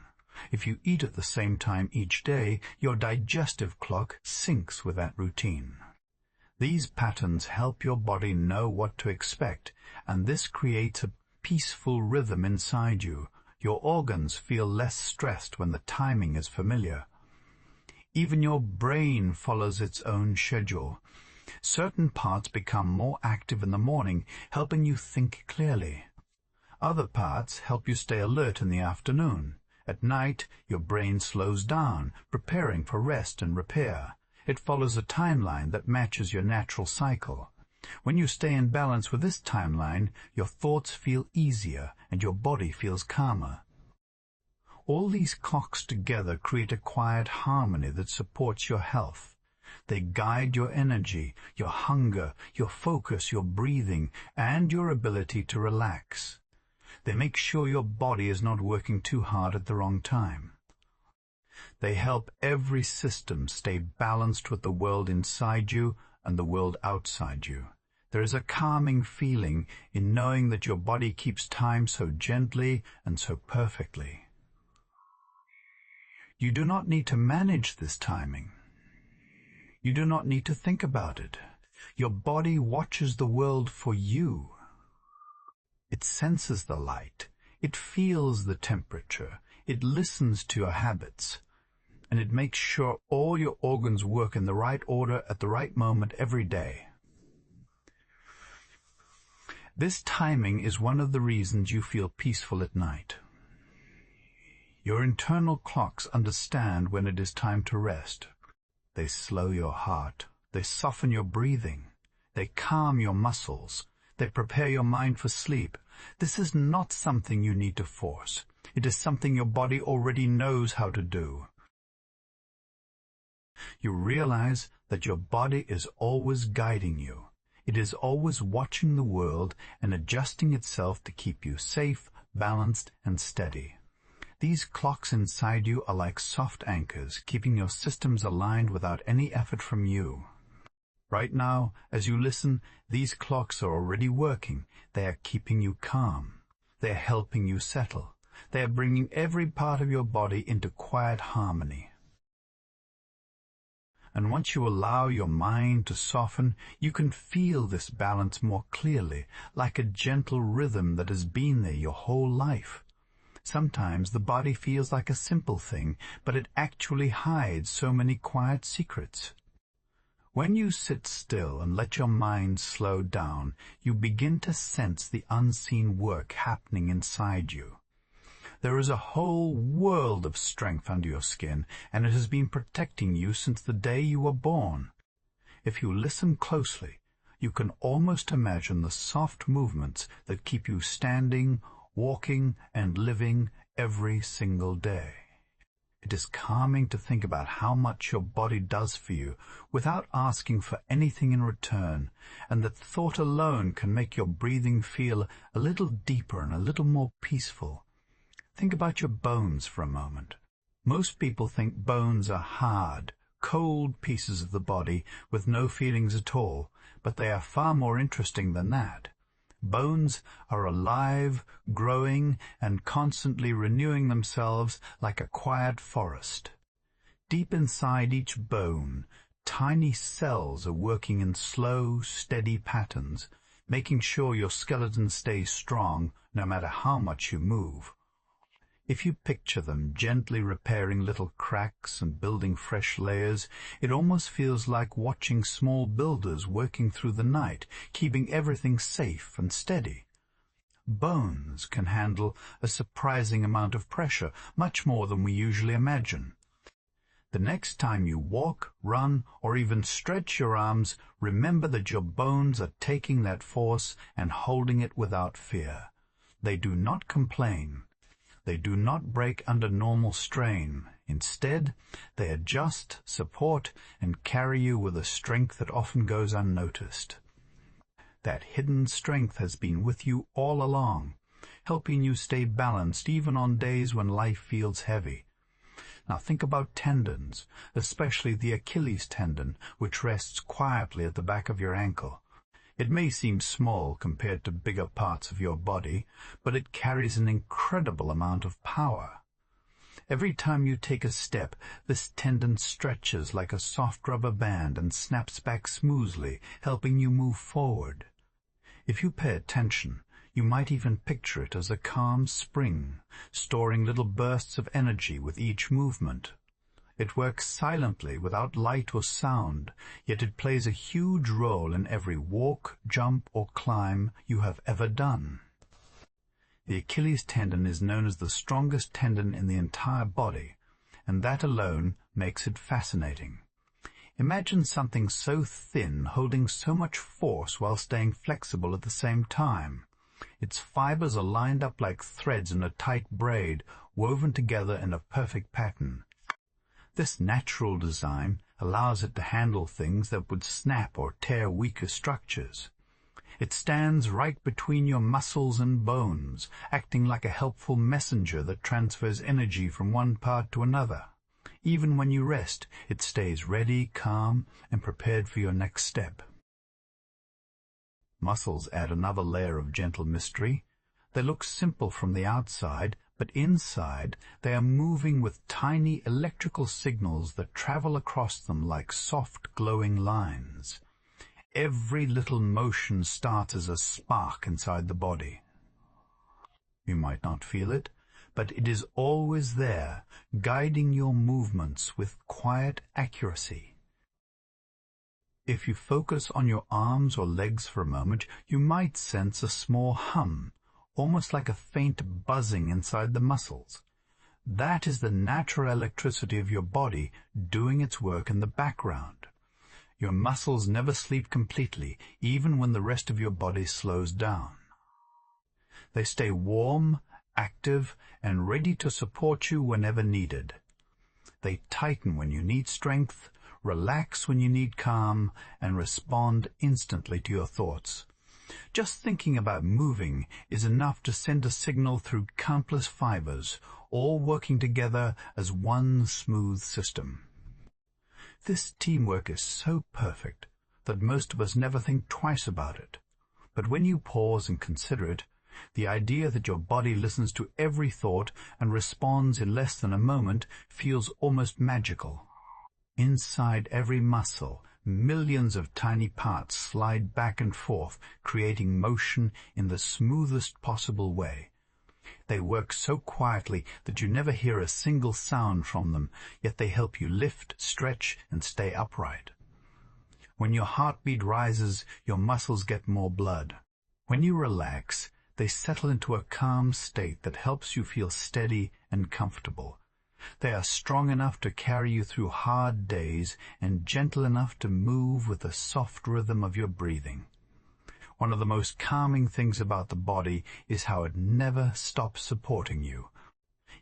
If you eat at the same time each day, your digestive clock syncs with that routine. These patterns help your body know what to expect, and this creates a peaceful rhythm inside you. Your organs feel less stressed when the timing is familiar. Even your brain follows its own schedule. Certain parts become more active in the morning, helping you think clearly. Other parts help you stay alert in the afternoon. At night, your brain slows down, preparing for rest and repair. It follows a timeline that matches your natural cycle. When you stay in balance with this timeline, your thoughts feel easier and your body feels calmer. All these clocks together create a quiet harmony that supports your health. They guide your energy, your hunger, your focus, your breathing, and your ability to relax. They make sure your body is not working too hard at the wrong time. They help every system stay balanced with the world inside you and the world outside you. There is a calming feeling in knowing that your body keeps time so gently and so perfectly. You do not need to manage this timing. You do not need to think about it. Your body watches the world for you. It senses the light. It feels the temperature. It listens to your habits. And it makes sure all your organs work in the right order at the right moment every day. This timing is one of the reasons you feel peaceful at night. Your internal clocks understand when it is time to rest. They slow your heart. They soften your breathing. They calm your muscles. They prepare your mind for sleep. This is not something you need to force. It is something your body already knows how to do. You realize that your body is always guiding you. It is always watching the world and adjusting itself to keep you safe, balanced, and steady. These clocks inside you are like soft anchors, keeping your systems aligned without any effort from you. Right now, as you listen, these clocks are already working. They are keeping you calm. They are helping you settle. They are bringing every part of your body into quiet harmony. And once you allow your mind to soften, you can feel this balance more clearly, like a gentle rhythm that has been there your whole life. Sometimes the body feels like a simple thing, but it actually hides so many quiet secrets. When you sit still and let your mind slow down, you begin to sense the unseen work happening inside you. There is a whole world of strength under your skin, and it has been protecting you since the day you were born. If you listen closely, you can almost imagine the soft movements that keep you standing, walking, and living every single day. It is calming to think about how much your body does for you without asking for anything in return, and that thought alone can make your breathing feel a little deeper and a little more peaceful. Think about your bones for a moment. Most people think bones are hard, cold pieces of the body with no feelings at all, but they are far more interesting than that. Bones are alive, growing, and constantly renewing themselves like a quiet forest. Deep inside each bone, tiny cells are working in slow, steady patterns, making sure your skeleton stays strong no matter how much you move. If you picture them gently repairing little cracks and building fresh layers, it almost feels like watching small builders working through the night, keeping everything safe and steady. Bones can handle a surprising amount of pressure, much more than we usually imagine. The next time you walk, run, or even stretch your arms, remember that your bones are taking that force and holding it without fear. They do not complain. They do not break under normal strain. Instead, they adjust, support, and carry you with a strength that often goes unnoticed. That hidden strength has been with you all along, helping you stay balanced even on days when life feels heavy. Now think about tendons, especially the Achilles tendon, which rests quietly at the back of your ankle. It may seem small compared to bigger parts of your body, but it carries an incredible amount of power. Every time you take a step, this tendon stretches like a soft rubber band and snaps back smoothly, helping you move forward. If you pay attention, you might even picture it as a calm spring, storing little bursts of energy with each movement. It works silently, without light or sound, yet it plays a huge role in every walk, jump, or climb you have ever done. The Achilles tendon is known as the strongest tendon in the entire body, and that alone makes it fascinating. Imagine something so thin holding so much force while staying flexible at the same time. Its fibers are lined up like threads in a tight braid, woven together in a perfect pattern. This natural design allows it to handle things that would snap or tear weaker structures. It stands right between your muscles and bones, acting like a helpful messenger that transfers energy from one part to another. Even when you rest, it stays ready, calm, and prepared for your next step. Muscles add another layer of gentle mystery. They look simple from the outside, but inside they are moving with tiny electrical signals that travel across them like soft glowing lines. Every little motion starts as a spark inside the body. You might not feel it, but it is always there, guiding your movements with quiet accuracy. If you focus on your arms or legs for a moment, you might sense a small hum, almost like a faint buzzing inside the muscles. That is the natural electricity of your body doing its work in the background. Your muscles never sleep completely, even when the rest of your body slows down. They stay warm, active, and ready to support you whenever needed. They tighten when you need strength, relax when you need calm, and respond instantly to your thoughts. Just thinking about moving is enough to send a signal through countless fibers, all working together as one smooth system. This teamwork is so perfect that most of us never think twice about it. But when you pause and consider it, the idea that your body listens to every thought and responds in less than a moment feels almost magical. Inside every muscle, millions of tiny parts slide back and forth, creating motion in the smoothest possible way. They work so quietly that you never hear a single sound from them, yet they help you lift, stretch, and stay upright. When your heartbeat rises, your muscles get more blood. When you relax, they settle into a calm state that helps you feel steady and comfortable. They are strong enough to carry you through hard days and gentle enough to move with the soft rhythm of your breathing. One of the most calming things about the body is how it never stops supporting you.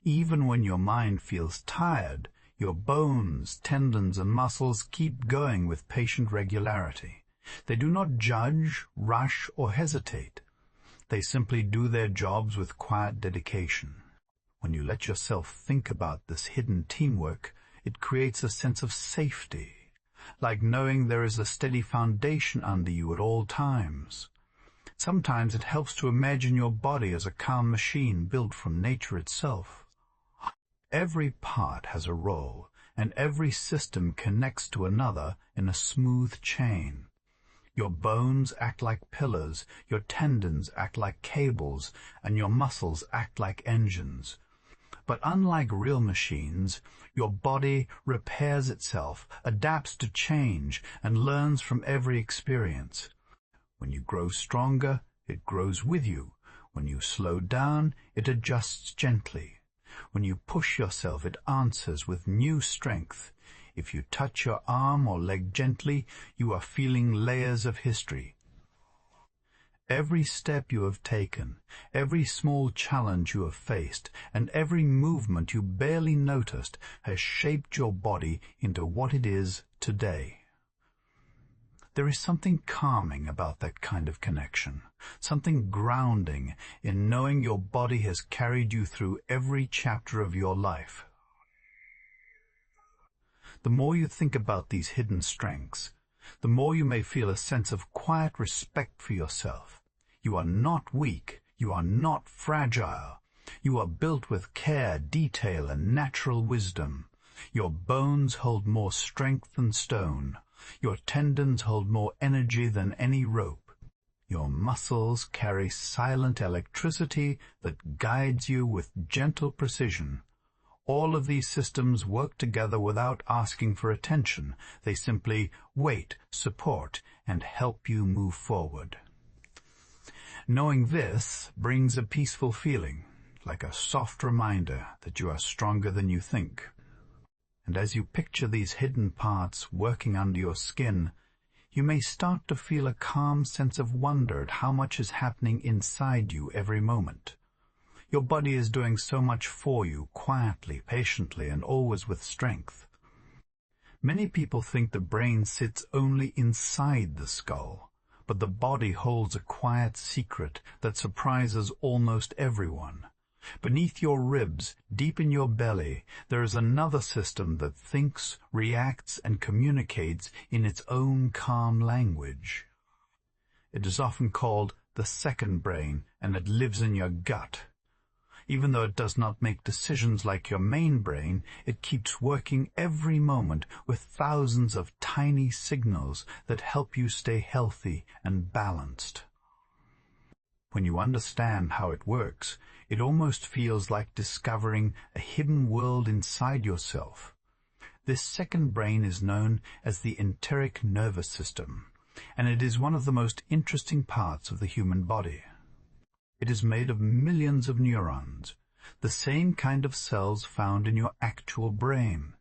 Even when your mind feels tired, your bones, tendons, and muscles keep going with patient regularity. They do not judge, rush, or hesitate. They simply do their jobs with quiet dedication. When you let yourself think about this hidden teamwork, it creates a sense of safety, like knowing there is a steady foundation under you at all times. Sometimes it helps to imagine your body as a calm machine built from nature itself. Every part has a role, and every system connects to another in a smooth chain. Your bones act like pillars, your tendons act like cables, and your muscles act like engines. But unlike real machines, your body repairs itself, adapts to change, and learns from every experience. When you grow stronger, it grows with you. When you slow down, it adjusts gently. When you push yourself, it answers with new strength. If you touch your arm or leg gently, you are feeling layers of history. Every step you have taken, every small challenge you have faced, and every movement you barely noticed has shaped your body into what it is today. There is something calming about that kind of connection, something grounding in knowing your body has carried you through every chapter of your life. The more you think about these hidden strengths, the more you may feel a sense of quiet respect for yourself. You are not weak. You are not fragile. You are built with care, detail, and natural wisdom. Your bones hold more strength than stone. Your tendons hold more energy than any rope. Your muscles carry silent electricity that guides you with gentle precision. All of these systems work together without asking for attention. They simply wait, support, and help you move forward. Knowing this brings a peaceful feeling, like a soft reminder that you are stronger than you think. And as you picture these hidden parts working under your skin, you may start to feel a calm sense of wonder at how much is happening inside you every moment. Your body is doing so much for you, quietly, patiently, and always with strength. Many people think the brain sits only inside the skull, but the body holds a quiet secret that surprises almost everyone. Beneath your ribs, deep in your belly, there is another system that thinks, reacts, and communicates in its own calm language. It is often called the second brain, and it lives in your gut. Even though it does not make decisions like your main brain, it keeps working every moment with thousands of tiny signals that help you stay healthy and balanced. When you understand how it works, it almost feels like discovering a hidden world inside yourself. This second brain is known as the enteric nervous system, and it is one of the most interesting parts of the human body. It is made of millions of neurons, the same kind of cells found in your actual brain.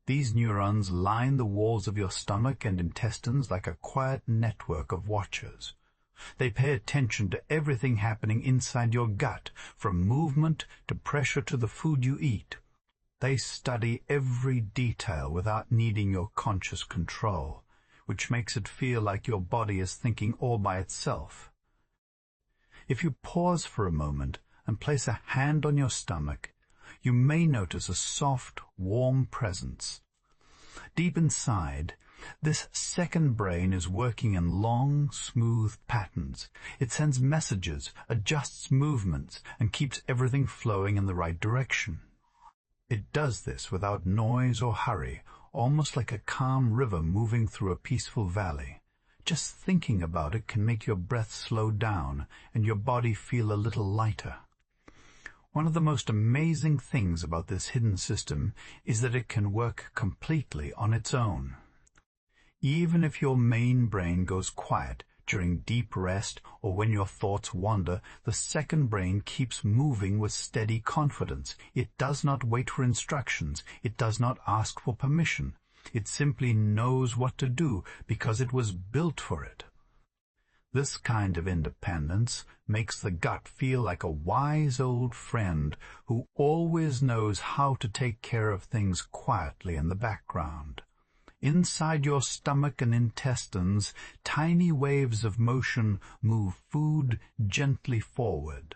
These neurons line the walls of your stomach and intestines like a quiet network of watchers. They pay attention to everything happening inside your gut, from movement to pressure to the food you eat. They study every detail without needing your conscious control, which makes it feel like your body is thinking all by itself. If you pause for a moment and place a hand on your stomach, you may notice a soft, warm presence. Deep inside, this second brain is working in long, smooth patterns. It sends messages, adjusts movements, and keeps everything flowing in the right direction. It does this without noise or hurry, almost like a calm river moving through a peaceful valley. Just thinking about it can make your breath slow down and your body feel a little lighter. One of the most amazing things about this hidden system is that it can work completely on its own. Even if your main brain goes quiet during deep rest or when your thoughts wander, the second brain keeps moving with steady confidence. It does not wait for instructions. It does not ask for permission. It simply knows what to do because it was built for it. This kind of independence makes the gut feel like a wise old friend who always knows how to take care of things quietly in the background. Inside your stomach and intestines, tiny waves of motion move food gently forward.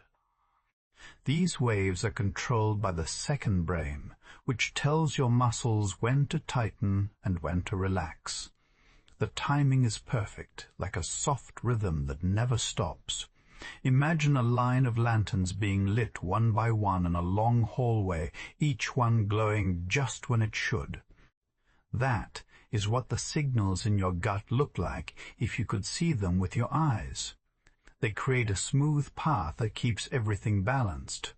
These waves are controlled by the second brain, which tells your muscles when to tighten and when to relax. The timing is perfect, like a soft rhythm that never stops. Imagine a line of lanterns being lit one by one in a long hallway, each one glowing just when it should. That is what the signals in your gut look like if you could see them with your eyes. They create a smooth path that keeps everything balanced.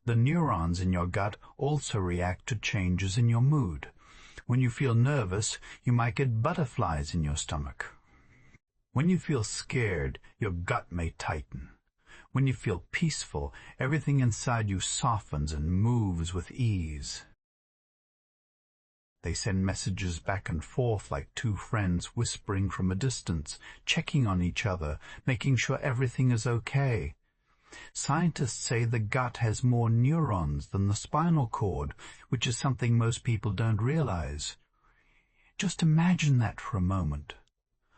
The neurons in your gut also react to changes in your mood. When you feel nervous, you might get butterflies in your stomach. When you feel scared, your gut may tighten. When you feel peaceful, everything inside you softens and moves with ease. They send messages back and forth like two friends whispering from a distance, checking on each other, making sure everything is okay. Scientists say the gut has more neurons than the spinal cord, which is something most people don't realize. Just imagine that for a moment.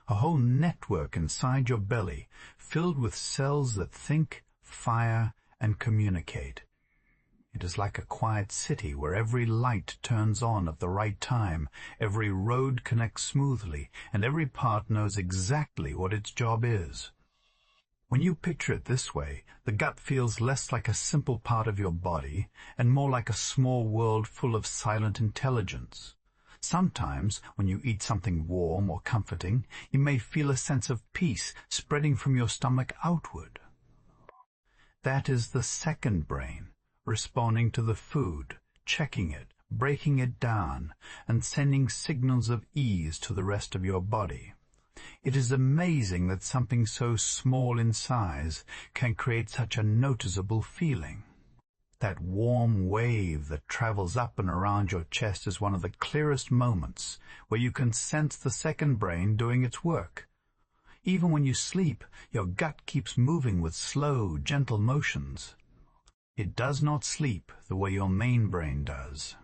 A whole network inside your belly, filled with cells that think, fire, and communicate. It is like a quiet city where every light turns on at the right time, every road connects smoothly, and every part knows exactly what its job is. When you picture it this way, the gut feels less like a simple part of your body and more like a small world full of silent intelligence. Sometimes, when you eat something warm or comforting, you may feel a sense of peace spreading from your stomach outward. That is the second brain, responding to the food, checking it, breaking it down, and sending signals of ease to the rest of your body. It is amazing that something so small in size can create such a noticeable feeling. That warm wave that travels up and around your chest is one of the clearest moments where you can sense the second brain doing its work. Even when you sleep, your gut keeps moving with slow, gentle motions. It does not sleep the way your main brain does.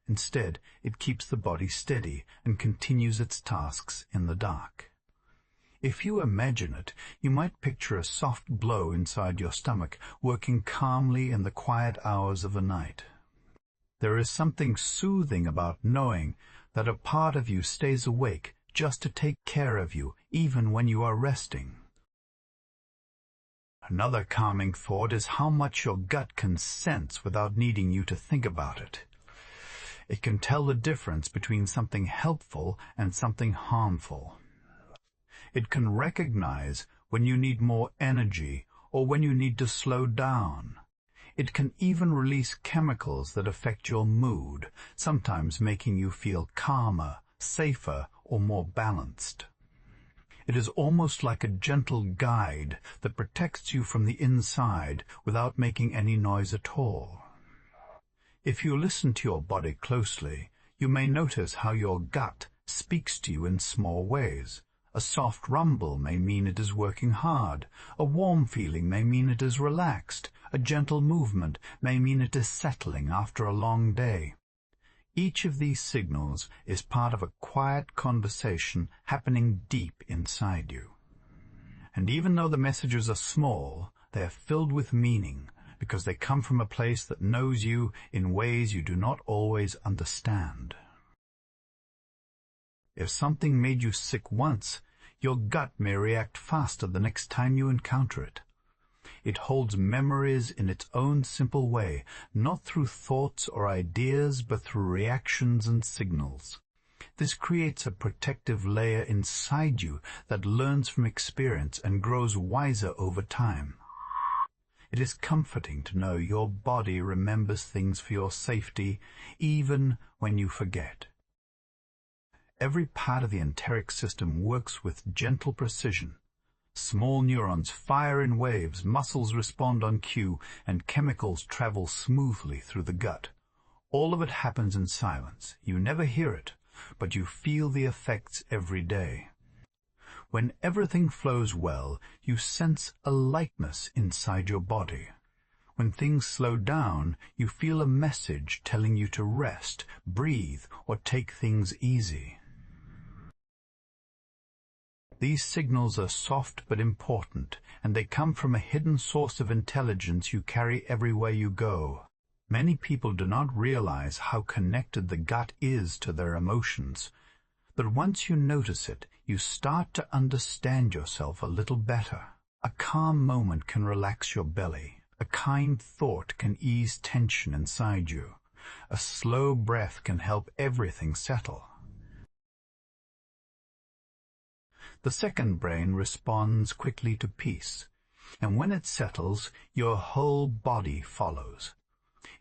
Instead, it keeps the body steady and continues its tasks in the dark. If you imagine it, you might picture a soft glow inside your stomach, working calmly in the quiet hours of the night. There is something soothing about knowing that a part of you stays awake just to take care of you, even when you are resting. Another calming thought is how much your gut can sense without needing you to think about it. It can tell the difference between something helpful and something harmful. It can recognize when you need more energy or when you need to slow down. It can even release chemicals that affect your mood, sometimes making you feel calmer, safer, or more balanced. It is almost like a gentle guide that protects you from the inside without making any noise at all. If you listen to your body closely, you may notice how your gut speaks to you in small ways. A soft rumble may mean it is working hard. A warm feeling may mean it is relaxed. A gentle movement may mean it is settling after a long day. Each of these signals is part of a quiet conversation happening deep inside you. And even though the messages are small, they are filled with meaning, because they come from a place that knows you in ways you do not always understand. If something made you sick once, your gut may react faster the next time you encounter it. It holds memories in its own simple way, not through thoughts or ideas, but through reactions and signals. This creates a protective layer inside you that learns from experience and grows wiser over time. It is comforting to know your body remembers things for your safety, even when you forget. Every part of the enteric system works with gentle precision. Small neurons fire in waves, muscles respond on cue, and chemicals travel smoothly through the gut. All of it happens in silence. You never hear it, but you feel the effects every day. When everything flows well, you sense a lightness inside your body. When things slow down, you feel a message telling you to rest, breathe, or take things easy. These signals are soft but important, and they come from a hidden source of intelligence you carry everywhere you go. Many people do not realize how connected the gut is to their emotions. But once you notice it, you start to understand yourself a little better. A calm moment can relax your belly. A kind thought can ease tension inside you. A slow breath can help everything settle. The second brain responds quickly to peace. And when it settles, your whole body follows.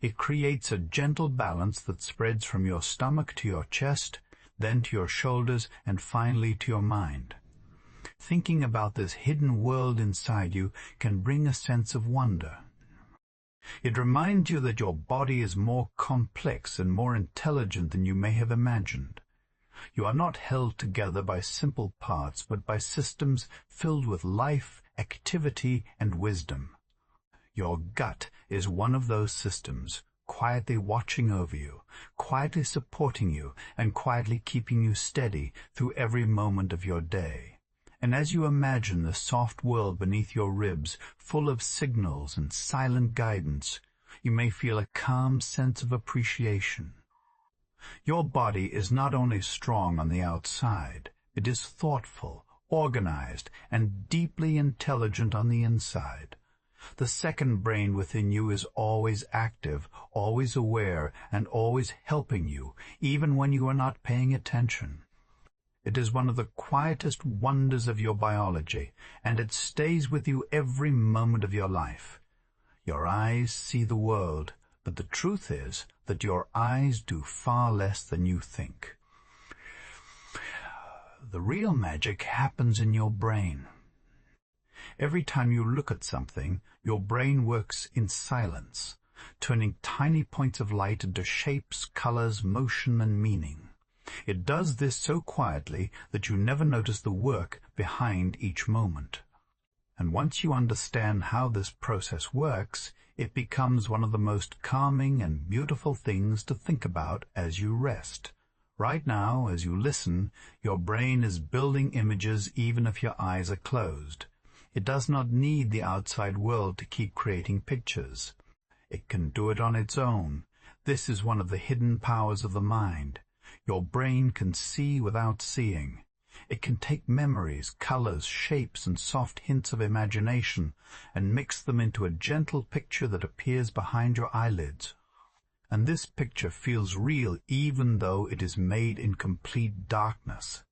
It creates a gentle balance that spreads from your stomach to your chest, then to your shoulders, and finally to your mind. Thinking about this hidden world inside you can bring a sense of wonder. It reminds you that your body is more complex and more intelligent than you may have imagined. You are not held together by simple parts, but by systems filled with life, activity, and wisdom. Your gut is one of those systems, quietly watching over you, quietly supporting you, and quietly keeping you steady through every moment of your day. And as you imagine the soft world beneath your ribs, full of signals and silent guidance, you may feel a calm sense of appreciation. Your body is not only strong on the outside, it is thoughtful, organized, and deeply intelligent on the inside. The second brain within you is always active, always aware, and always helping you, even when you are not paying attention. It is one of the quietest wonders of your biology, and it stays with you every moment of your life. Your eyes see the world, but the truth is that your eyes do far less than you think. The real magic happens in your brain. Every time you look at something, your brain works in silence, turning tiny points of light into shapes, colors, motion, and meaning. It does this so quietly that you never notice the work behind each moment. And once you understand how this process works, it becomes one of the most calming and beautiful things to think about as you rest. Right now, as you listen, your brain is building images even if your eyes are closed. It does not need the outside world to keep creating pictures. It can do it on its own. This is one of the hidden powers of the mind. Your brain can see without seeing. It can take memories, colors, shapes, and soft hints of imagination and mix them into a gentle picture that appears behind your eyelids. And this picture feels real even though it is made in complete darkness.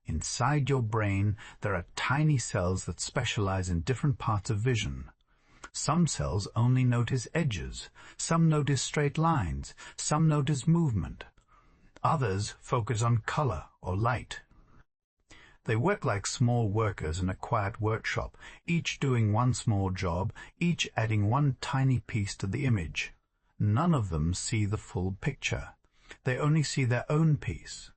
Inside your brain, there are tiny cells that specialize in different parts of vision. Some cells only notice edges, some notice straight lines, some notice movement. Others focus on color or light. They work like small workers in a quiet workshop, each doing one small job, each adding one tiny piece to the image. None of them see the full picture. They only see their own piece.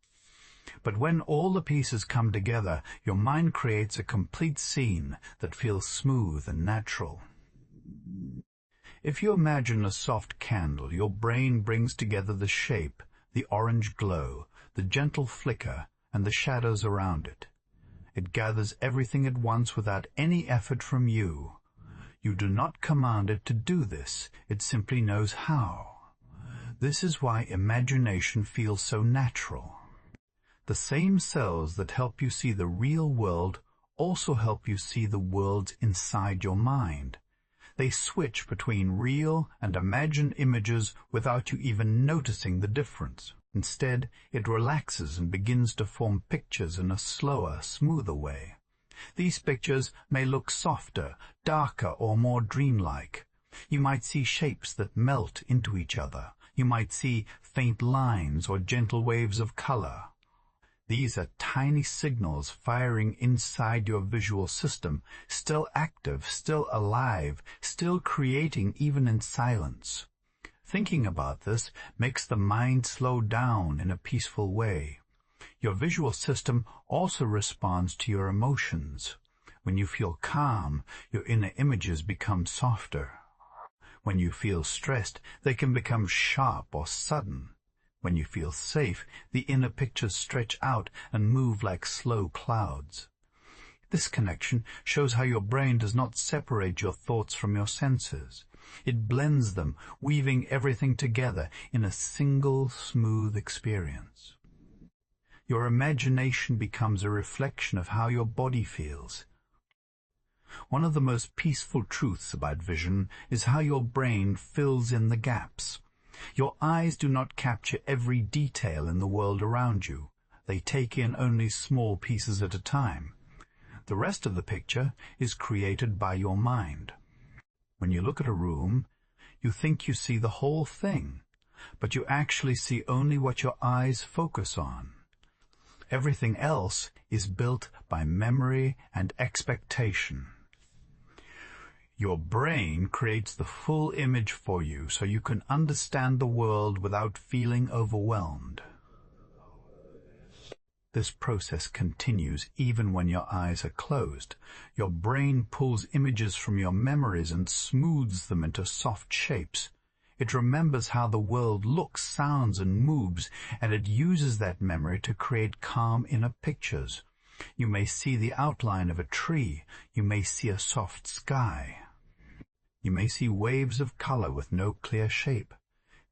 But when all the pieces come together, your mind creates a complete scene that feels smooth and natural. If you imagine a soft candle, your brain brings together the shape, the orange glow, the gentle flicker, and the shadows around it. It gathers everything at once without any effort from you. You do not command it to do this, it simply knows how. This is why imagination feels so natural. The same cells that help you see the real world also help you see the worlds inside your mind. They switch between real and imagined images without you even noticing the difference. Instead, it relaxes and begins to form pictures in a slower, smoother way. These pictures may look softer, darker, or more dreamlike. You might see shapes that melt into each other. You might see faint lines or gentle waves of color. These are tiny signals firing inside your visual system, still active, still alive, still creating even in silence. Thinking about this makes the mind slow down in a peaceful way. Your visual system also responds to your emotions. When you feel calm, your inner images become softer. When you feel stressed, they can become sharp or sudden. When you feel safe, the inner pictures stretch out and move like slow clouds. This connection shows how your brain does not separate your thoughts from your senses. It blends them, weaving everything together in a single smooth experience. Your imagination becomes a reflection of how your body feels. One of the most peaceful truths about vision is how your brain fills in the gaps. Your eyes do not capture every detail in the world around you. They take in only small pieces at a time. The rest of the picture is created by your mind. When you look at a room, you think you see the whole thing, but you actually see only what your eyes focus on. Everything else is built by memory and expectation. Your brain creates the full image for you so you can understand the world without feeling overwhelmed. This process continues even when your eyes are closed. Your brain pulls images from your memories and smooths them into soft shapes. It remembers how the world looks, sounds, and moves, and it uses that memory to create calm inner pictures. You may see the outline of a tree. You may see a soft sky. You may see waves of color with no clear shape.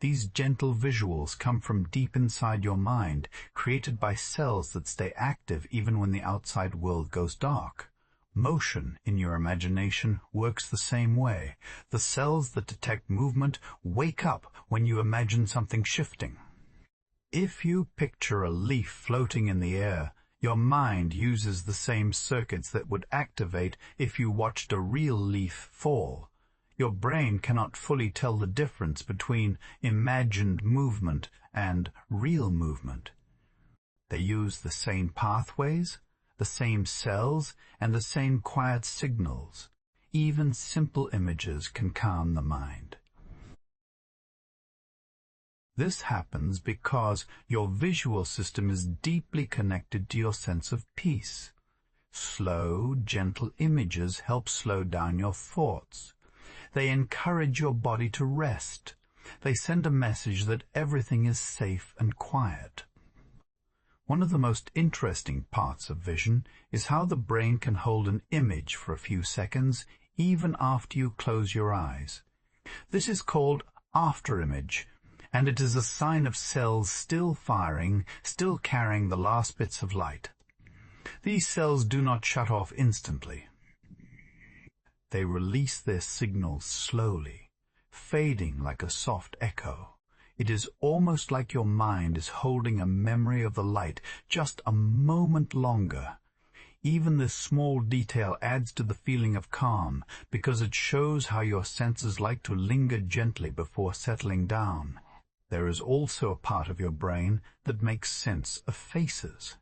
These gentle visuals come from deep inside your mind, created by cells that stay active even when the outside world goes dark. Motion in your imagination works the same way. The cells that detect movement wake up when you imagine something shifting. If you picture a leaf floating in the air, your mind uses the same circuits that would activate if you watched a real leaf fall. Your brain cannot fully tell the difference between imagined movement and real movement. They use the same pathways, the same cells, and the same quiet signals. Even simple images can calm the mind. This happens because your visual system is deeply connected to your sense of peace. Slow, gentle images help slow down your thoughts. They encourage your body to rest. They send a message that everything is safe and quiet. One of the most interesting parts of vision is how the brain can hold an image for a few seconds even after you close your eyes. This is called afterimage, and it is a sign of cells still firing, still carrying the last bits of light. These cells do not shut off instantly. They release their signals slowly, fading like a soft echo. It is almost like your mind is holding a memory of the light just a moment longer. Even this small detail adds to the feeling of calm because it shows how your senses like to linger gently before settling down. There is also a part of your brain that makes sense of faces.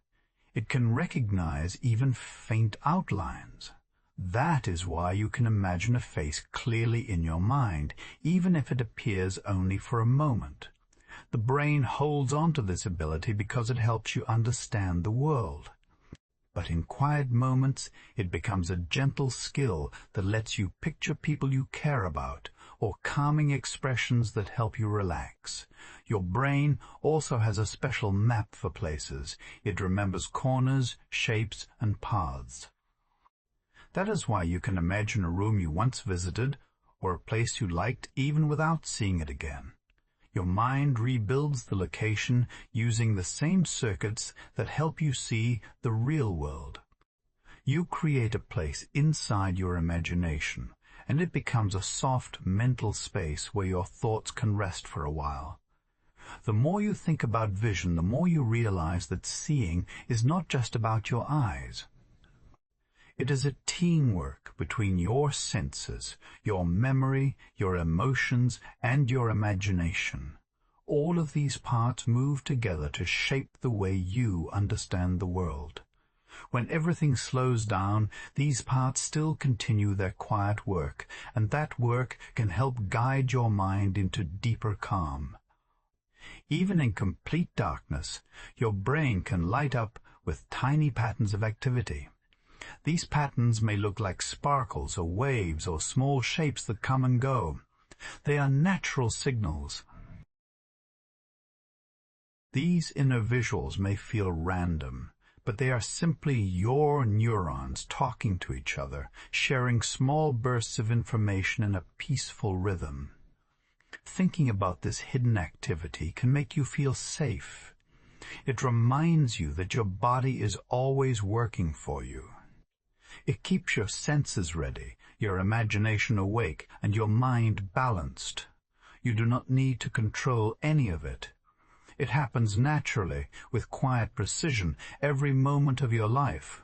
It can recognize even faint outlines. That is why you can imagine a face clearly in your mind, even if it appears only for a moment. The brain holds on to this ability because it helps you understand the world. But in quiet moments, it becomes a gentle skill that lets you picture people you care about, or calming expressions that help you relax. Your brain also has a special map for places. It remembers corners, shapes, and paths. That is why you can imagine a room you once visited, or a place you liked even without seeing it again. Your mind rebuilds the location using the same circuits that help you see the real world. You create a place inside your imagination, and it becomes a soft mental space where your thoughts can rest for a while. The more you think about vision, the more you realize that seeing is not just about your eyes. It is a teamwork between your senses, your memory, your emotions, and your imagination. All of these parts move together to shape the way you understand the world. When everything slows down, these parts still continue their quiet work, and that work can help guide your mind into deeper calm. Even in complete darkness, your brain can light up with tiny patterns of activity. These patterns may look like sparkles or waves or small shapes that come and go. They are natural signals. These inner visuals may feel random, but they are simply your neurons talking to each other, sharing small bursts of information in a peaceful rhythm. Thinking about this hidden activity can make you feel safe. It reminds you that your body is always working for you. It keeps your senses ready, your imagination awake, and your mind balanced. You do not need to control any of it. It happens naturally, with quiet precision, every moment of your life.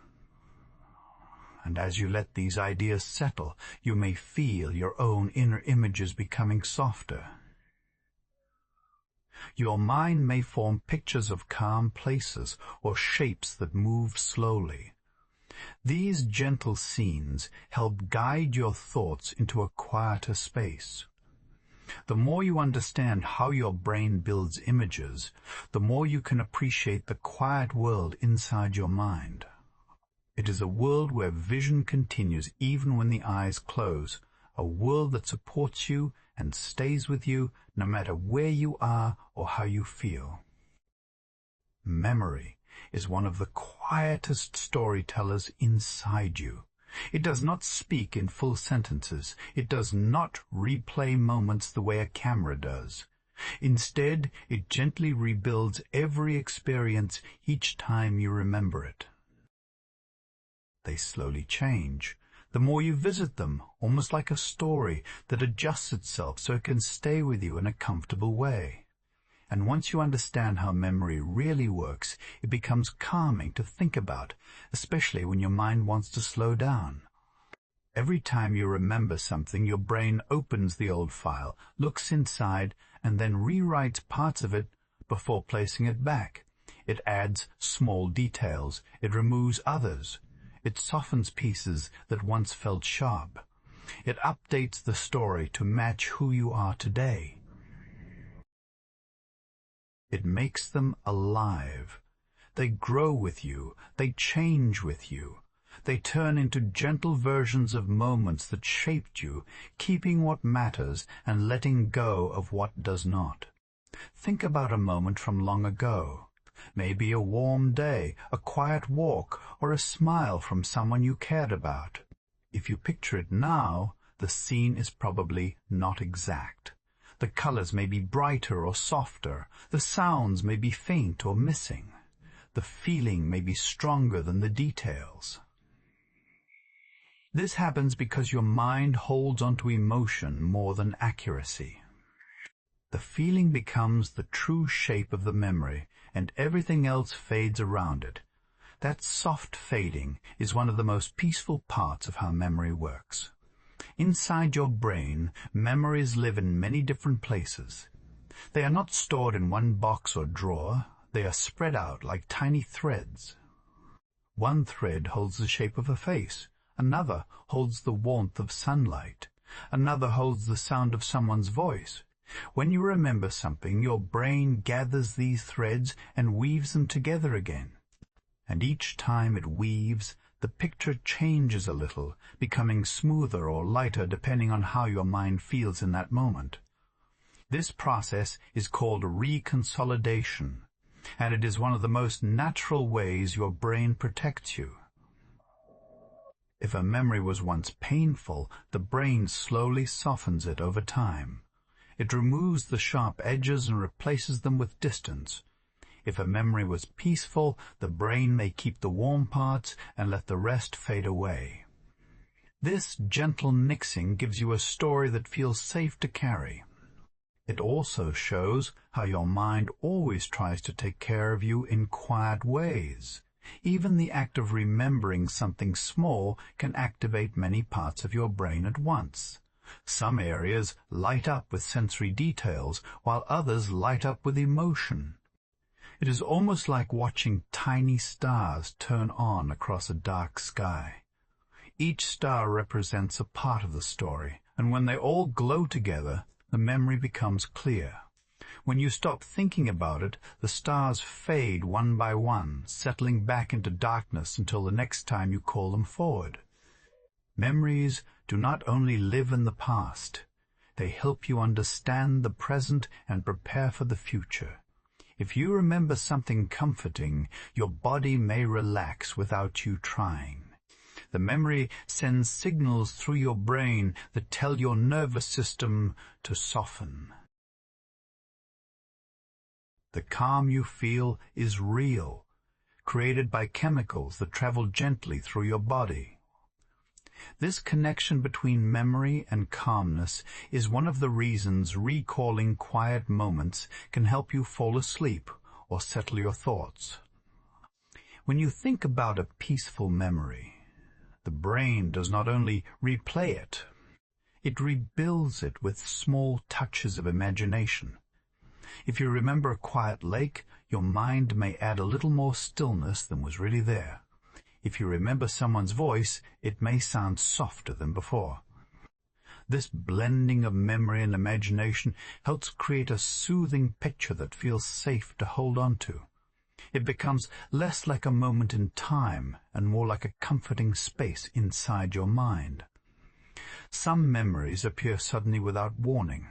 and as you let these ideas settle, you may feel your own inner images becoming softer. Your mind may form pictures of calm places or shapes that move slowly. These gentle scenes help guide your thoughts into a quieter space. The more you understand how your brain builds images, the more you can appreciate the quiet world inside your mind. It is a world where vision continues even when the eyes close, a world that supports you and stays with you no matter where you are or how you feel. Memory is one of the quietest storytellers inside you. It does not speak in full sentences. It does not replay moments the way a camera does. Instead, it gently rebuilds every experience each time you remember it. They slowly change. The more you visit them, almost like a story that adjusts itself so it can stay with you in a comfortable way. And once you understand how memory really works, it becomes calming to think about, especially when your mind wants to slow down. Every time you remember something, your brain opens the old file, looks inside, and then rewrites parts of it before placing it back. It adds small details. It removes others. It softens pieces that once felt sharp. It updates the story to match who you are today. It makes them alive. They grow with you. They change with you. They turn into gentle versions of moments that shaped you, keeping what matters and letting go of what does not. Think about a moment from long ago. Maybe a warm day, a quiet walk, or a smile from someone you cared about. If you picture it now, the scene is probably not exact. The colors may be brighter or softer. The sounds may be faint or missing. The feeling may be stronger than the details. This happens because your mind holds onto emotion more than accuracy. The feeling becomes the true shape of the memory, and everything else fades around it. That soft fading is one of the most peaceful parts of how memory works. Inside your brain, memories live in many different places. They are not stored in one box or drawer. They are spread out like tiny threads. One thread holds the shape of a face. Another holds the warmth of sunlight. Another holds the sound of someone's voice. When you remember something, your brain gathers these threads and weaves them together again. And each time it weaves, the picture changes a little, becoming smoother or lighter depending on how your mind feels in that moment. This process is called reconsolidation, and it is one of the most natural ways your brain protects you. If a memory was once painful, the brain slowly softens it over time. It removes the sharp edges and replaces them with distance. If a memory was peaceful, the brain may keep the warm parts and let the rest fade away. This gentle mixing gives you a story that feels safe to carry. It also shows how your mind always tries to take care of you in quiet ways. Even the act of remembering something small can activate many parts of your brain at once. Some areas light up with sensory details, while others light up with emotion. It is almost like watching tiny stars turn on across a dark sky. Each star represents a part of the story, and when they all glow together, the memory becomes clear. When you stop thinking about it, the stars fade one by one, settling back into darkness until the next time you call them forward. Memories do not only live in the past. They help you understand the present and prepare for the future. If you remember something comforting, your body may relax without you trying. The memory sends signals through your brain that tell your nervous system to soften. The calm you feel is real, created by chemicals that travel gently through your body. This connection between memory and calmness is one of the reasons recalling quiet moments can help you fall asleep or settle your thoughts. When you think about a peaceful memory, The brain does not only replay it, it rebuilds it with small touches of imagination. If you remember a quiet lake, your mind may add a little more stillness than was really there. If you remember someone's voice, it may sound softer than before. This blending of memory and imagination helps create a soothing picture that feels safe to hold on to. It becomes less like a moment in time and more like a comforting space inside your mind. Some memories appear suddenly without warning.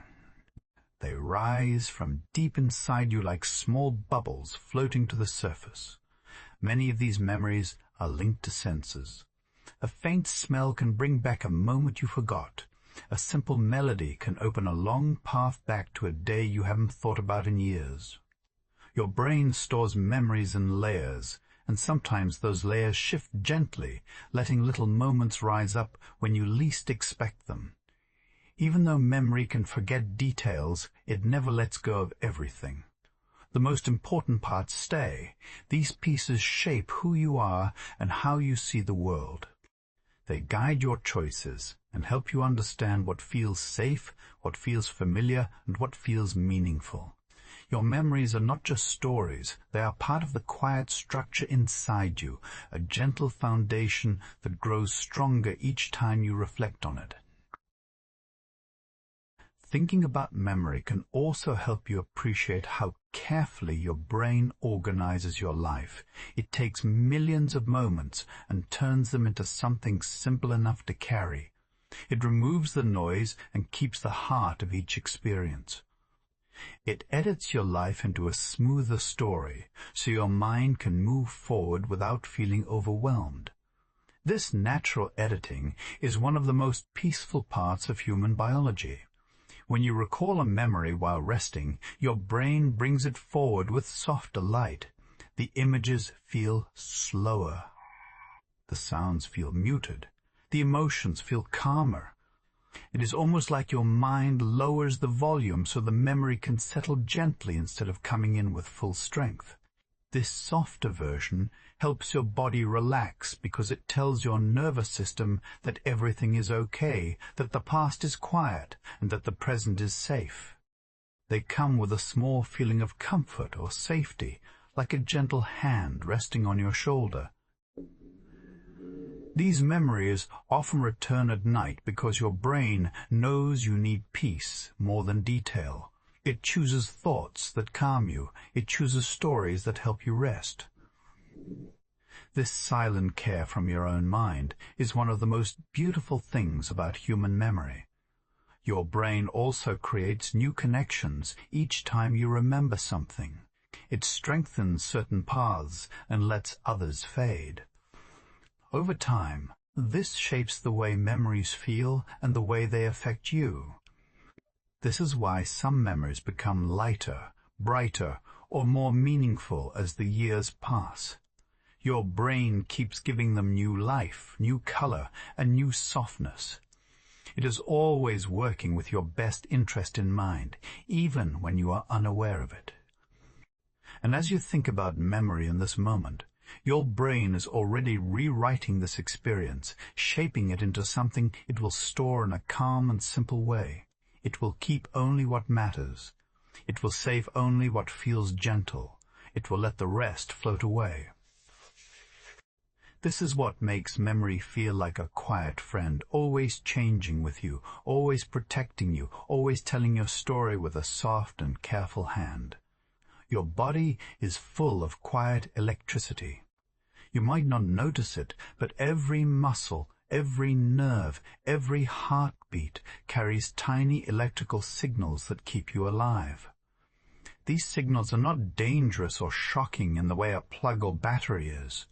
They rise from deep inside you like small bubbles floating to the surface. Many of these memories are linked to senses. A faint smell can bring back a moment you forgot. A simple melody can open a long path back to a day you haven't thought about in years. Your brain stores memories in layers, and sometimes those layers shift gently, letting little moments rise up when you least expect them. Even though memory can forget details, it never lets go of everything. The most important parts stay. These pieces shape who you are and how you see the world. They guide your choices and help you understand what feels safe, what feels familiar, and what feels meaningful. Your memories are not just stories. They are part of the quiet structure inside you, a gentle foundation that grows stronger each time you reflect on it. Thinking about memory can also help you appreciate how carefully your brain organizes your life. It takes millions of moments and turns them into something simple enough to carry. It removes the noise and keeps the heart of each experience. It edits your life into a smoother story, so your mind can move forward without feeling overwhelmed. This natural editing is one of the most peaceful parts of human biology. When you recall a memory while resting, your brain brings it forward with softer light. The images feel slower. The sounds feel muted. The emotions feel calmer. It is almost like your mind lowers the volume so the memory can settle gently instead of coming in with full strength. This softer version helps your body relax because it tells your nervous system that everything is okay, that the past is quiet, and that the present is safe. They come with a small feeling of comfort or safety, like a gentle hand resting on your shoulder. These memories often return at night because your brain knows you need peace more than detail. It chooses thoughts that calm you. It chooses stories that help you rest. This silent care from your own mind is one of the most beautiful things about human memory. Your brain also creates new connections each time you remember something. It strengthens certain paths and lets others fade. Over time, this shapes the way memories feel and the way they affect you. This is why some memories become lighter, brighter, or more meaningful as the years pass. Your brain keeps giving them new life, new color, and new softness. It is always working with your best interest in mind, even when you are unaware of it. And as you think about memory in this moment, your brain is already rewriting this experience, shaping it into something it will store in a calm and simple way. It will keep only what matters. It will save only what feels gentle. It will let the rest float away. This is what makes memory feel like a quiet friend, always changing with you, always protecting you, always telling your story with a soft and careful hand. Your body is full of quiet electricity. You might not notice it, but every muscle, every nerve, every heartbeat carries tiny electrical signals that keep you alive. These signals are not dangerous or shocking in the way a plug or battery is.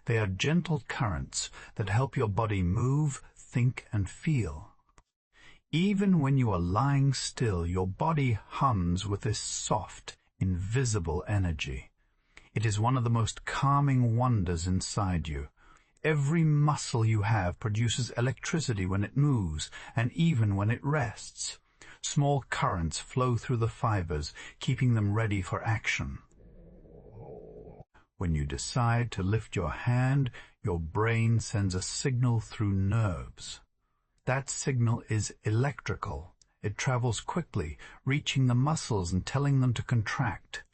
They are gentle currents that help your body move, think, and feel. Even when you are lying still, your body hums with this soft, invisible energy. It is one of the most calming wonders inside you. Every muscle you have produces electricity when it moves, and even when it rests. Small currents flow through the fibers, keeping them ready for action. When you decide to lift your hand, your brain sends a signal through nerves. That signal is electrical. It travels quickly, reaching the muscles and telling them to contract.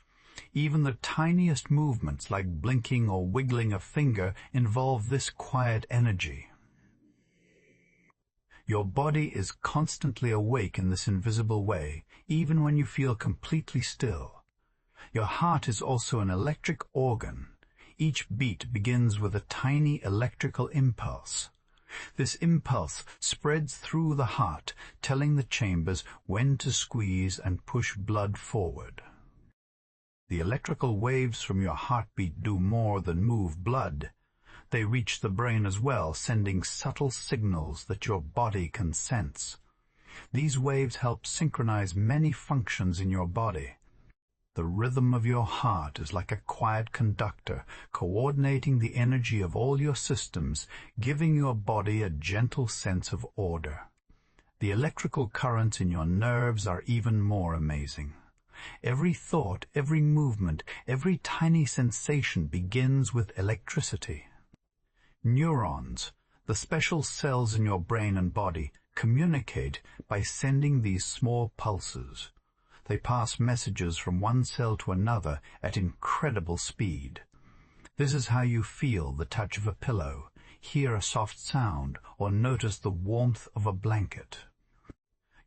Even the tiniest movements, like blinking or wiggling a finger, involve this quiet energy. Your body is constantly awake in this invisible way, even when you feel completely still. Your heart is also an electric organ. Each beat begins with a tiny electrical impulse. This impulse spreads through the heart, telling the chambers when to squeeze and push blood forward. The electrical waves from your heartbeat do more than move blood. They reach the brain as well, sending subtle signals that your body can sense. These waves help synchronize many functions in your body. The rhythm of your heart is like a quiet conductor, coordinating the energy of all your systems, giving your body a gentle sense of order. The electrical currents in your nerves are even more amazing. Every thought, every movement, every tiny sensation begins with electricity. Neurons, the special cells in your brain and body, communicate by sending these small pulses. They pass messages from one cell to another at incredible speed. This is how you feel the touch of a pillow, hear a soft sound, or notice the warmth of a blanket.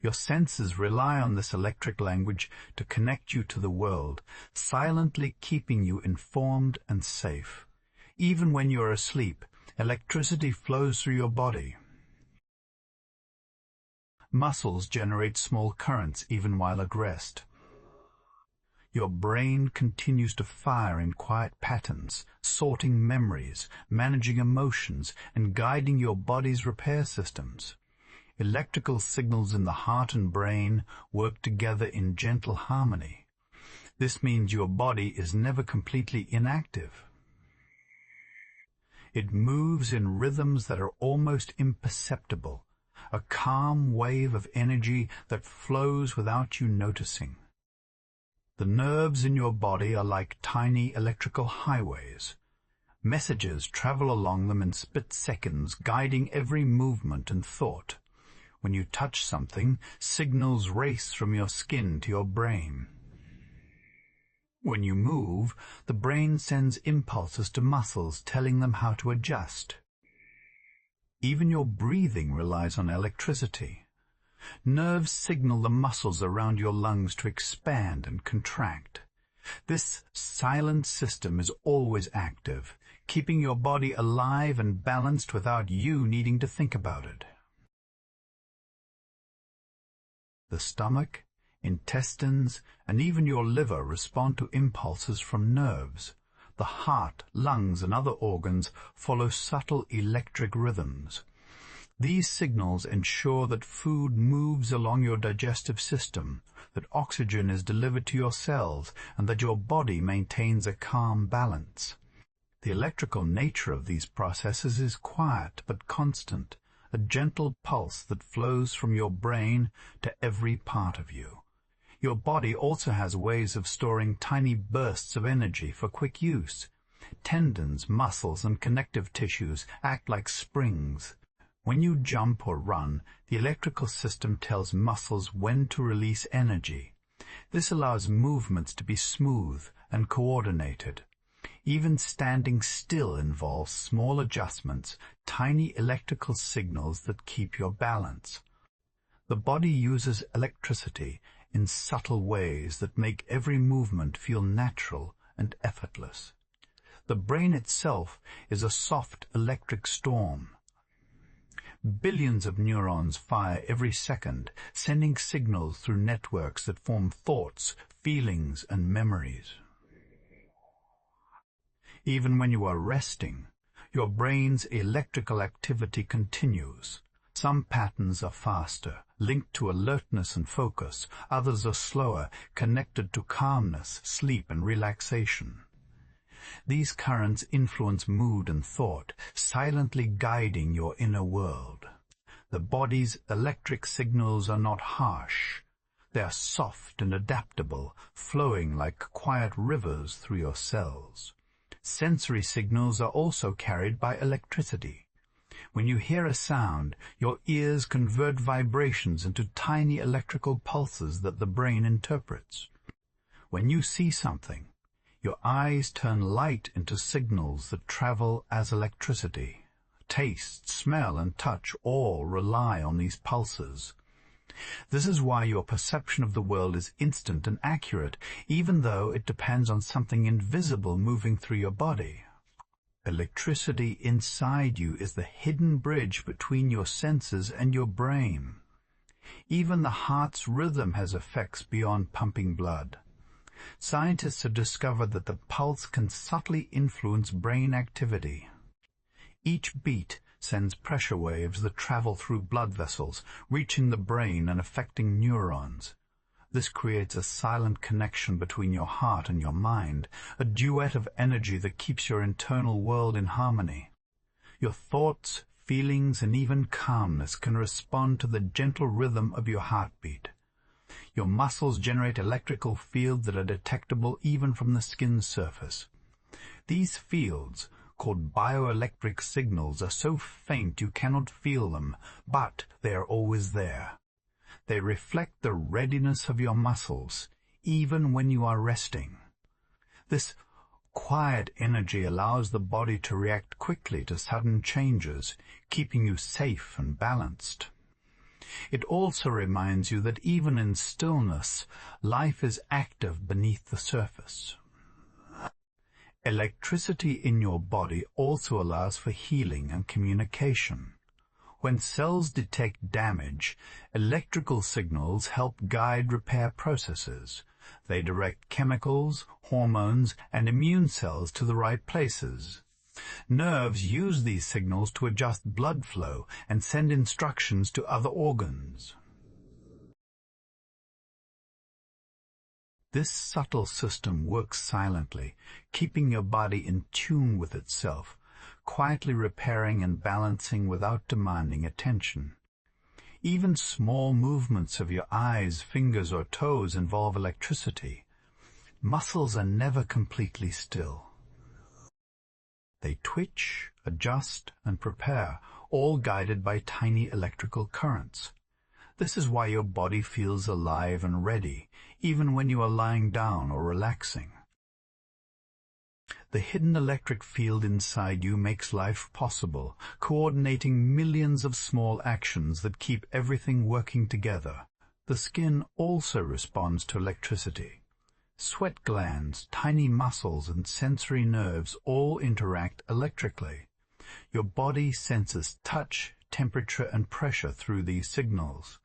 Your senses rely on this electric language to connect you to the world, silently keeping you informed and safe. Even when you are asleep, electricity flows through your body. Muscles generate small currents even while at rest. Your brain continues to fire in quiet patterns, sorting memories, managing emotions, and guiding your body's repair systems. Electrical signals in the heart and brain work together in gentle harmony. This means your body is never completely inactive. It moves in rhythms that are almost imperceptible, a calm wave of energy that flows without you noticing. The nerves in your body are like tiny electrical highways. Messages travel along them in split seconds, guiding every movement and thought. When you touch something, signals race from your skin to your brain. When you move, the brain sends impulses to muscles, telling them how to adjust. Even your breathing relies on electricity. Nerves signal the muscles around your lungs to expand and contract. This silent system is always active, keeping your body alive and balanced without you needing to think about it. The stomach, intestines, and even your liver respond to impulses from nerves. The heart, lungs, and other organs follow subtle electric rhythms. These signals ensure that food moves along your digestive system, that oxygen is delivered to your cells, and that your body maintains a calm balance. The electrical nature of these processes is quiet but constant, a gentle pulse that flows from your brain to every part of you. Your body also has ways of storing tiny bursts of energy for quick use. Tendons, muscles, and connective tissues act like springs. When you jump or run, the electrical system tells muscles when to release energy. This allows movements to be smooth and coordinated. Even standing still involves small adjustments, tiny electrical signals that keep your balance. The body uses electricity in subtle ways that make every movement feel natural and effortless. The brain itself is a soft electric storm. Billions of neurons fire every second, sending signals through networks that form thoughts, feelings, and memories. Even when you are resting, your brain's electrical activity continues. Some patterns are faster, linked to alertness and focus. Others are slower, connected to calmness, sleep, and relaxation. These currents influence mood and thought, silently guiding your inner world. The body's electric signals are not harsh. They are soft and adaptable, flowing like quiet rivers through your cells. Sensory signals are also carried by electricity. When you hear a sound, your ears convert vibrations into tiny electrical pulses that the brain interprets. When you see something, your eyes turn light into signals that travel as electricity. Taste, smell, and touch all rely on these pulses. This is why your perception of the world is instant and accurate, even though it depends on something invisible moving through your body. Electricity inside you is the hidden bridge between your senses and your brain. Even the heart's rhythm has effects beyond pumping blood. Scientists have discovered that the pulse can subtly influence brain activity. Each beat sends pressure waves that travel through blood vessels, reaching the brain and affecting neurons. This creates a silent connection between your heart and your mind, a duet of energy that keeps your internal world in harmony. Your thoughts, feelings, and even calmness can respond to the gentle rhythm of your heartbeat. Your muscles generate electrical fields that are detectable even from the skin's surface. These fields, called bioelectric signals, are so faint you cannot feel them, but they are always there. They reflect the readiness of your muscles, even when you are resting. This quiet energy allows the body to react quickly to sudden changes, keeping you safe and balanced. It also reminds you that even in stillness, life is active beneath the surface. Electricity in your body also allows for healing and communication. When cells detect damage, electrical signals help guide repair processes. They direct chemicals, hormones, and immune cells to the right places. Nerves use these signals to adjust blood flow and send instructions to other organs. This subtle system works silently, keeping your body in tune with itself, quietly repairing and balancing without demanding attention. Even small movements of your eyes, fingers, or toes involve electricity. Muscles are never completely still. They twitch, adjust, and prepare, all guided by tiny electrical currents. This is why your body feels alive and ready, even when you are lying down or relaxing. The hidden electric field inside you makes life possible, coordinating millions of small actions that keep everything working together. The skin also responds to electricity. Sweat glands, tiny muscles, and sensory nerves all interact electrically. Your body senses touch, temperature, and pressure through these signals.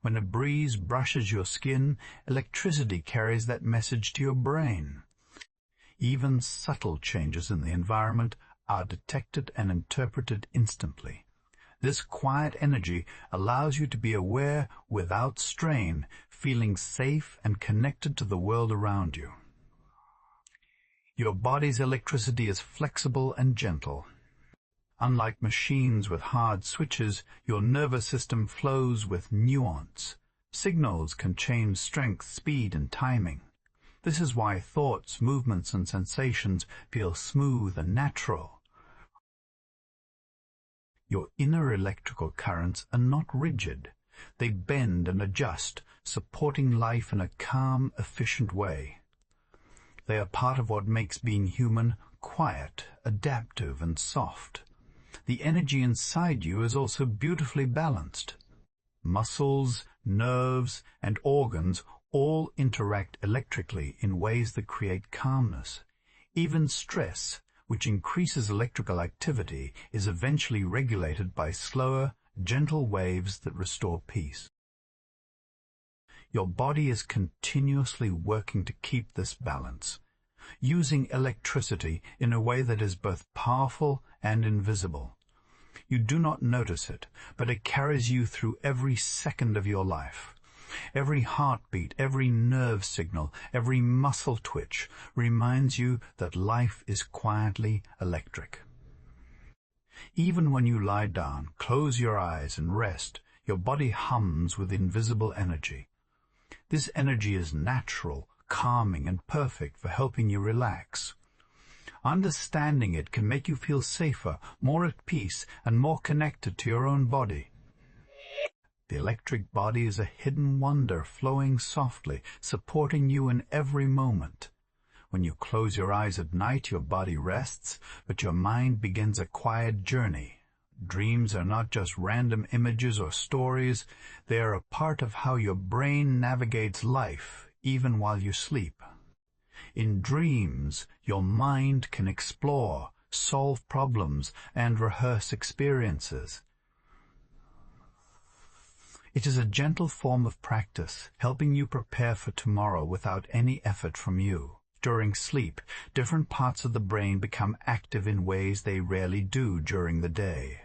When a breeze brushes your skin, electricity carries that message to your brain. Even subtle changes in the environment are detected and interpreted instantly. This quiet energy allows you to be aware without strain, feeling safe and connected to the world around you. Your body's electricity is flexible and gentle. Unlike machines with hard switches, your nervous system flows with nuance. Signals can change strength, speed, and timing. This is why thoughts, movements, and sensations feel smooth and natural. Your inner electrical currents are not rigid. They bend and adjust, supporting life in a calm, efficient way. They are part of what makes being human quiet, adaptive, and soft. The energy inside you is also beautifully balanced. Muscles, nerves, and organs all interact electrically in ways that create calmness. Even stress, which increases electrical activity, is eventually regulated by slower, gentle waves that restore peace. Your body is continuously working to keep this balance, using electricity in a way that is both powerful and invisible. You do not notice it, but it carries you through every second of your life. Every heartbeat, every nerve signal, every muscle twitch reminds you that life is quietly electric. Even when you lie down, close your eyes and rest, your body hums with invisible energy. This energy is natural, calming, and perfect for helping you relax. Understanding it can make you feel safer, more at peace, and more connected to your own body. The electric body is a hidden wonder flowing softly, supporting you in every moment. When you close your eyes at night, your body rests, but your mind begins a quiet journey. Dreams are not just random images or stories. They are a part of how your brain navigates life, even while you sleep. In dreams, your mind can explore, solve problems, and rehearse experiences. It is a gentle form of practice, helping you prepare for tomorrow without any effort from you. During sleep, different parts of the brain become active in ways they rarely do during the day.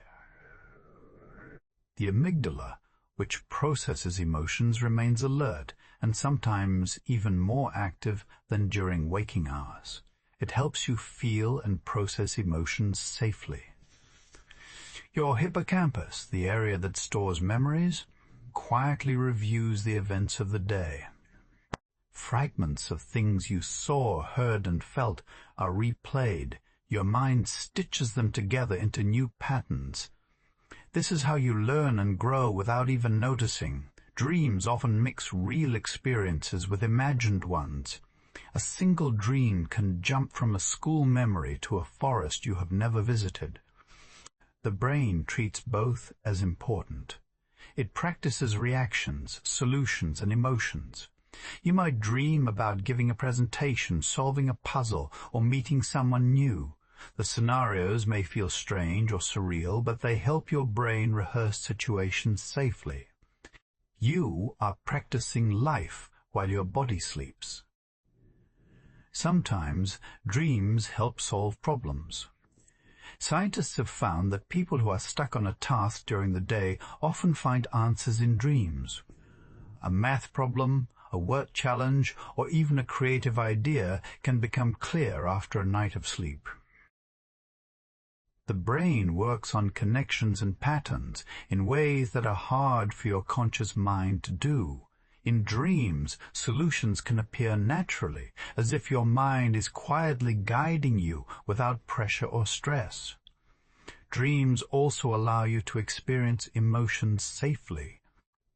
The amygdala, which processes emotions, remains alert and sometimes even more active than during waking hours. It helps you feel and process emotions safely. Your hippocampus, the area that stores memories, quietly reviews the events of the day. Fragments of things you saw, heard, and felt are replayed. Your mind stitches them together into new patterns. This is how you learn and grow without even noticing. Dreams often mix real experiences with imagined ones. A single dream can jump from a school memory to a forest you have never visited. The brain treats both as important. It practices reactions, solutions, and emotions. You might dream about giving a presentation, solving a puzzle, or meeting someone new. The scenarios may feel strange or surreal, but they help your brain rehearse situations safely. You are practicing life while your body sleeps. Sometimes dreams help solve problems. Scientists have found that people who are stuck on a task during the day often find answers in dreams. A math problem, a work challenge, or even a creative idea can become clear after a night of sleep. The brain works on connections and patterns in ways that are hard for your conscious mind to do. In dreams, solutions can appear naturally, as if your mind is quietly guiding you without pressure or stress. Dreams also allow you to experience emotions safely.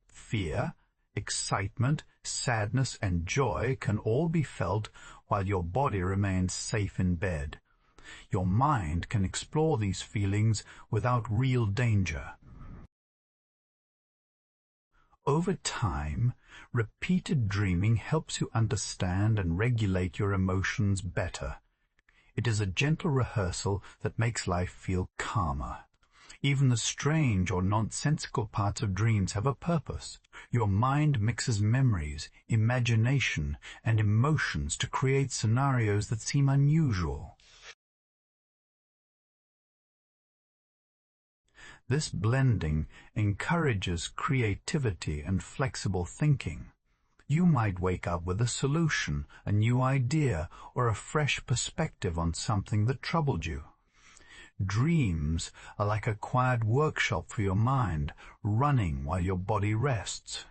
Fear, excitement, sadness, and joy can all be felt while your body remains safe in bed. Your mind can explore these feelings without real danger. Over time, repeated dreaming helps you understand and regulate your emotions better. It is a gentle rehearsal that makes life feel calmer. Even the strange or nonsensical parts of dreams have a purpose. Your mind mixes memories, imagination, and emotions to create scenarios that seem unusual. This blending encourages creativity and flexible thinking. You might wake up with a solution, a new idea, or a fresh perspective on something that troubled you. Dreams are like a quiet workshop for your mind, running while your body rests.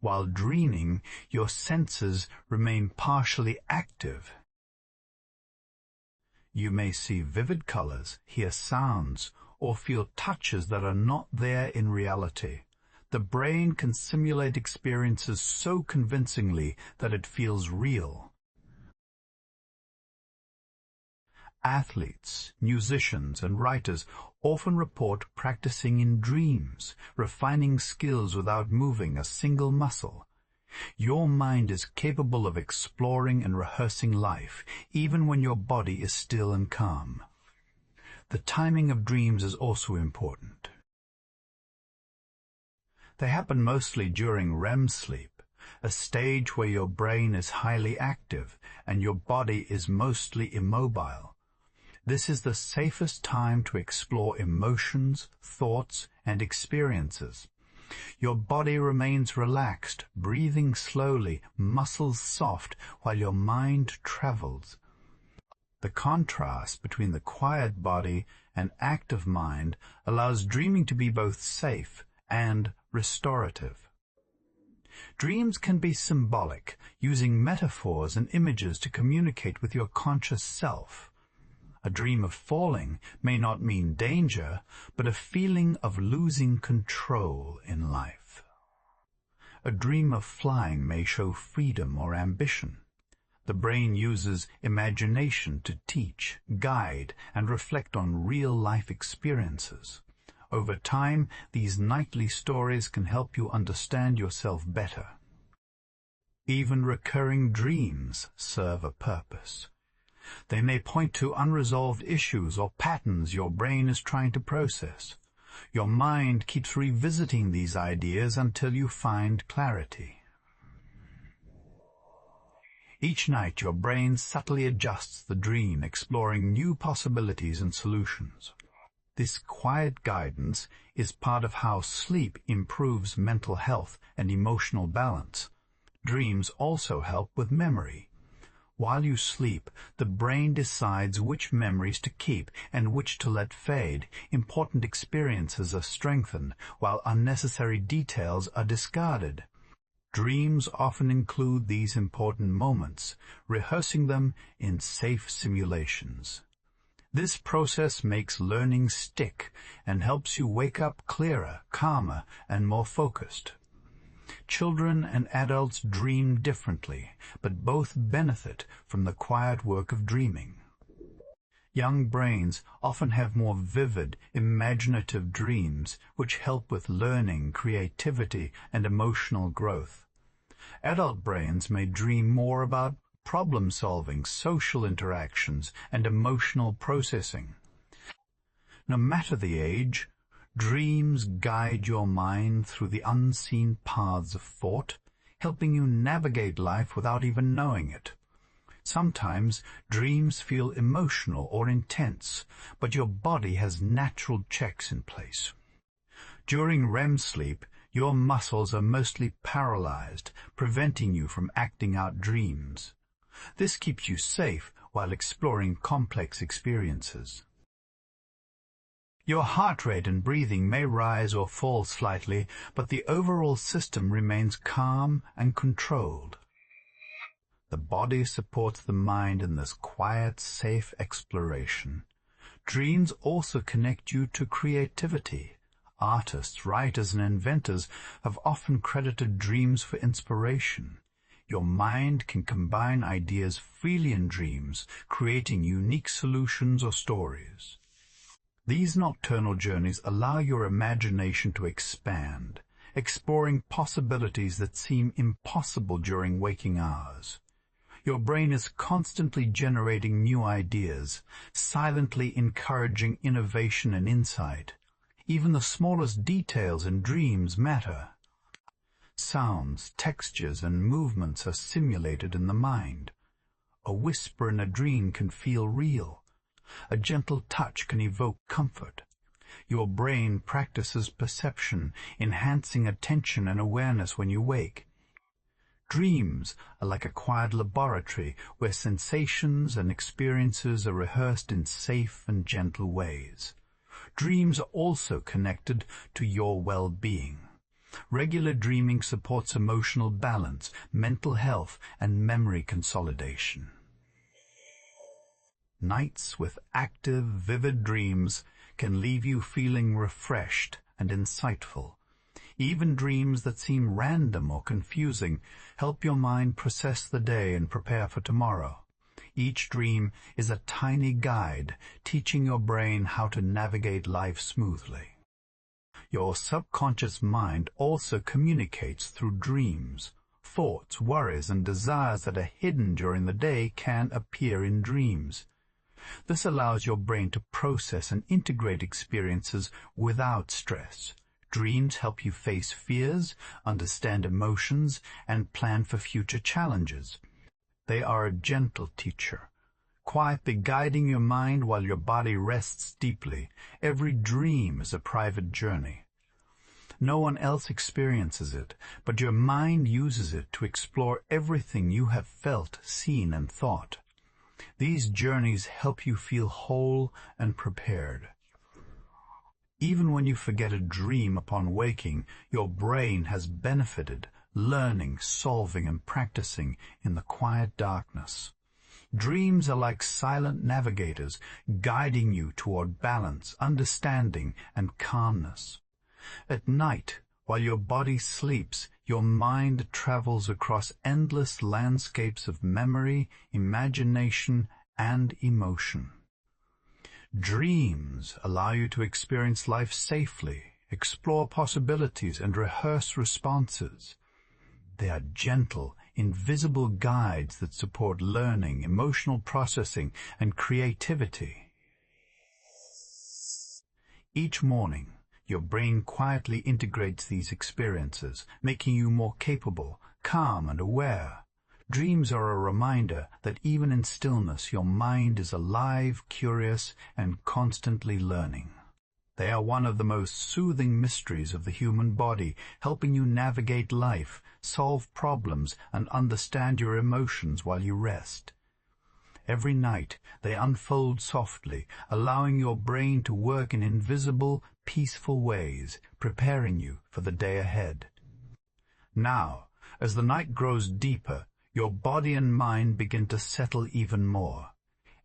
While dreaming, your senses remain partially active. You may see vivid colors, hear sounds, or feel touches that are not there in reality. The brain can simulate experiences so convincingly that it feels real. Athletes, musicians, and writers often report practicing in dreams, refining skills without moving a single muscle. Your mind is capable of exploring and rehearsing life, even when your body is still and calm. The timing of dreams is also important. They happen mostly during REM sleep, a stage where your brain is highly active and your body is mostly immobile. This is the safest time to explore emotions, thoughts, and experiences. Your body remains relaxed, breathing slowly, muscles soft, while your mind travels. The contrast between the quiet body and active mind allows dreaming to be both safe and restorative. Dreams can be symbolic, using metaphors and images to communicate with your conscious self. A dream of falling may not mean danger, but a feeling of losing control in life. A dream of flying may show freedom or ambition. The brain uses imagination to teach, guide, and reflect on real-life experiences. Over time, these nightly stories can help you understand yourself better. Even recurring dreams serve a purpose. They may point to unresolved issues or patterns your brain is trying to process. Your mind keeps revisiting these ideas until you find clarity. Each night your brain subtly adjusts the dream, exploring new possibilities and solutions. This quiet guidance is part of how sleep improves mental health and emotional balance. Dreams also help with memory. While you sleep, the brain decides which memories to keep and which to let fade. Important experiences are strengthened, while unnecessary details are discarded. Dreams often include these important moments, rehearsing them in safe simulations. This process makes learning stick and helps you wake up clearer, calmer, and more focused. Children and adults dream differently, but both benefit from the quiet work of dreaming. Young brains often have more vivid, imaginative dreams, which help with learning, creativity, and emotional growth. Adult brains may dream more about problem-solving, social interactions, and emotional processing. No matter the age, dreams guide your mind through the unseen paths of thought, helping you navigate life without even knowing it. Sometimes dreams feel emotional or intense, but your body has natural checks in place. During REM sleep, your muscles are mostly paralyzed, preventing you from acting out dreams. This keeps you safe while exploring complex experiences. Your heart rate and breathing may rise or fall slightly, but the overall system remains calm and controlled. The body supports the mind in this quiet, safe exploration. Dreams also connect you to creativity. Artists, writers, and inventors have often credited dreams for inspiration. Your mind can combine ideas freely in dreams, creating unique solutions or stories. These nocturnal journeys allow your imagination to expand, exploring possibilities that seem impossible during waking hours. Your brain is constantly generating new ideas, silently encouraging innovation and insight. Even the smallest details in dreams matter. Sounds, textures, and movements are simulated in the mind. A whisper in a dream can feel real. A gentle touch can evoke comfort. Your brain practices perception, enhancing attention and awareness when you wake. Dreams are like a quiet laboratory where sensations and experiences are rehearsed in safe and gentle ways. Dreams are also connected to your well-being. Regular dreaming supports emotional balance, mental health, and memory consolidation. Nights with active, vivid dreams can leave you feeling refreshed and insightful. Even dreams that seem random or confusing help your mind process the day and prepare for tomorrow. Each dream is a tiny guide, teaching your brain how to navigate life smoothly. Your subconscious mind also communicates through dreams. Thoughts, worries, and desires that are hidden during the day can appear in dreams. This allows your brain to process and integrate experiences without stress. Dreams help you face fears, understand emotions, and plan for future challenges. They are a gentle teacher, quietly guiding your mind while your body rests deeply. Every dream is a private journey. No one else experiences it, but your mind uses it to explore everything you have felt, seen, and thought. These journeys help you feel whole and prepared. Even when you forget a dream upon waking, your brain has benefited, learning, solving, and practicing in the quiet darkness. Dreams are like silent navigators, guiding you toward balance, understanding, and calmness. At night, while your body sleeps, your mind travels across endless landscapes of memory, imagination, and emotion. Dreams allow you to experience life safely, explore possibilities, and rehearse responses. They are gentle, invisible guides that support learning, emotional processing, and creativity. Each morning, your brain quietly integrates these experiences, making you more capable, calm, and aware. Dreams are a reminder that even in stillness, your mind is alive, curious, and constantly learning. They are one of the most soothing mysteries of the human body, helping you navigate life, solve problems, and understand your emotions while you rest. Every night they unfold softly, allowing your brain to work in invisible, peaceful ways, preparing you for the day ahead. Now, as the night grows deeper, your body and mind begin to settle even more.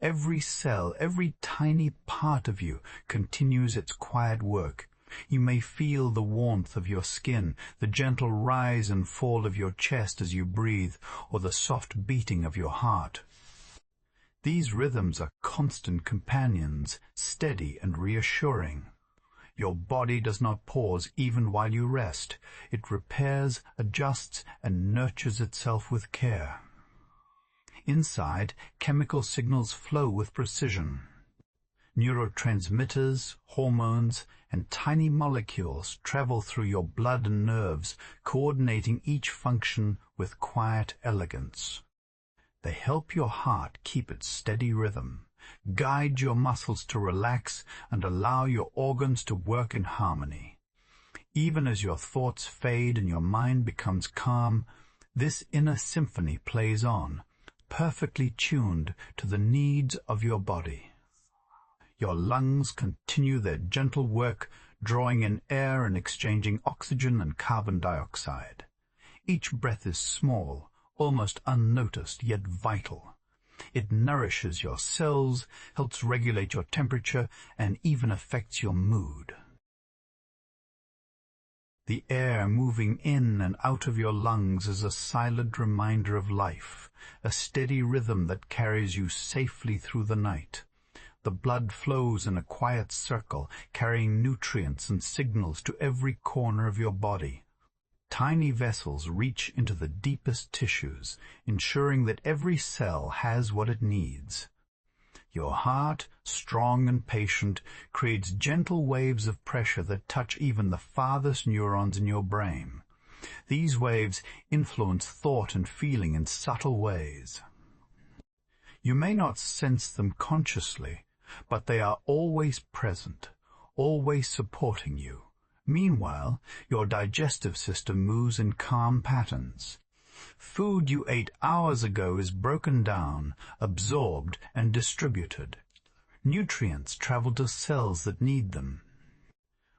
Every cell, every tiny part of you continues its quiet work. You may feel the warmth of your skin, the gentle rise and fall of your chest as you breathe, or the soft beating of your heart. These rhythms are constant companions, steady and reassuring. Your body does not pause even while you rest. It repairs, adjusts, and nurtures itself with care. Inside, chemical signals flow with precision. Neurotransmitters, hormones, and tiny molecules travel through your blood and nerves, coordinating each function with quiet elegance. They help your heart keep its steady rhythm, guide your muscles to relax, and allow your organs to work in harmony. Even as your thoughts fade and your mind becomes calm, this inner symphony plays on, perfectly tuned to the needs of your body. Your lungs continue their gentle work, drawing in air and exchanging oxygen and carbon dioxide. Each breath is small, almost unnoticed, yet vital. It nourishes your cells, helps regulate your temperature, and even affects your mood. The air moving in and out of your lungs is a silent reminder of life, a steady rhythm that carries you safely through the night. The blood flows in a quiet circle, carrying nutrients and signals to every corner of your body. Tiny vessels reach into the deepest tissues, ensuring that every cell has what it needs. Your heart, strong and patient, creates gentle waves of pressure that touch even the farthest neurons in your brain. These waves influence thought and feeling in subtle ways. You may not sense them consciously, but they are always present, always supporting you. Meanwhile, your digestive system moves in calm patterns. Food you ate hours ago is broken down, absorbed, and distributed. Nutrients travel to cells that need them.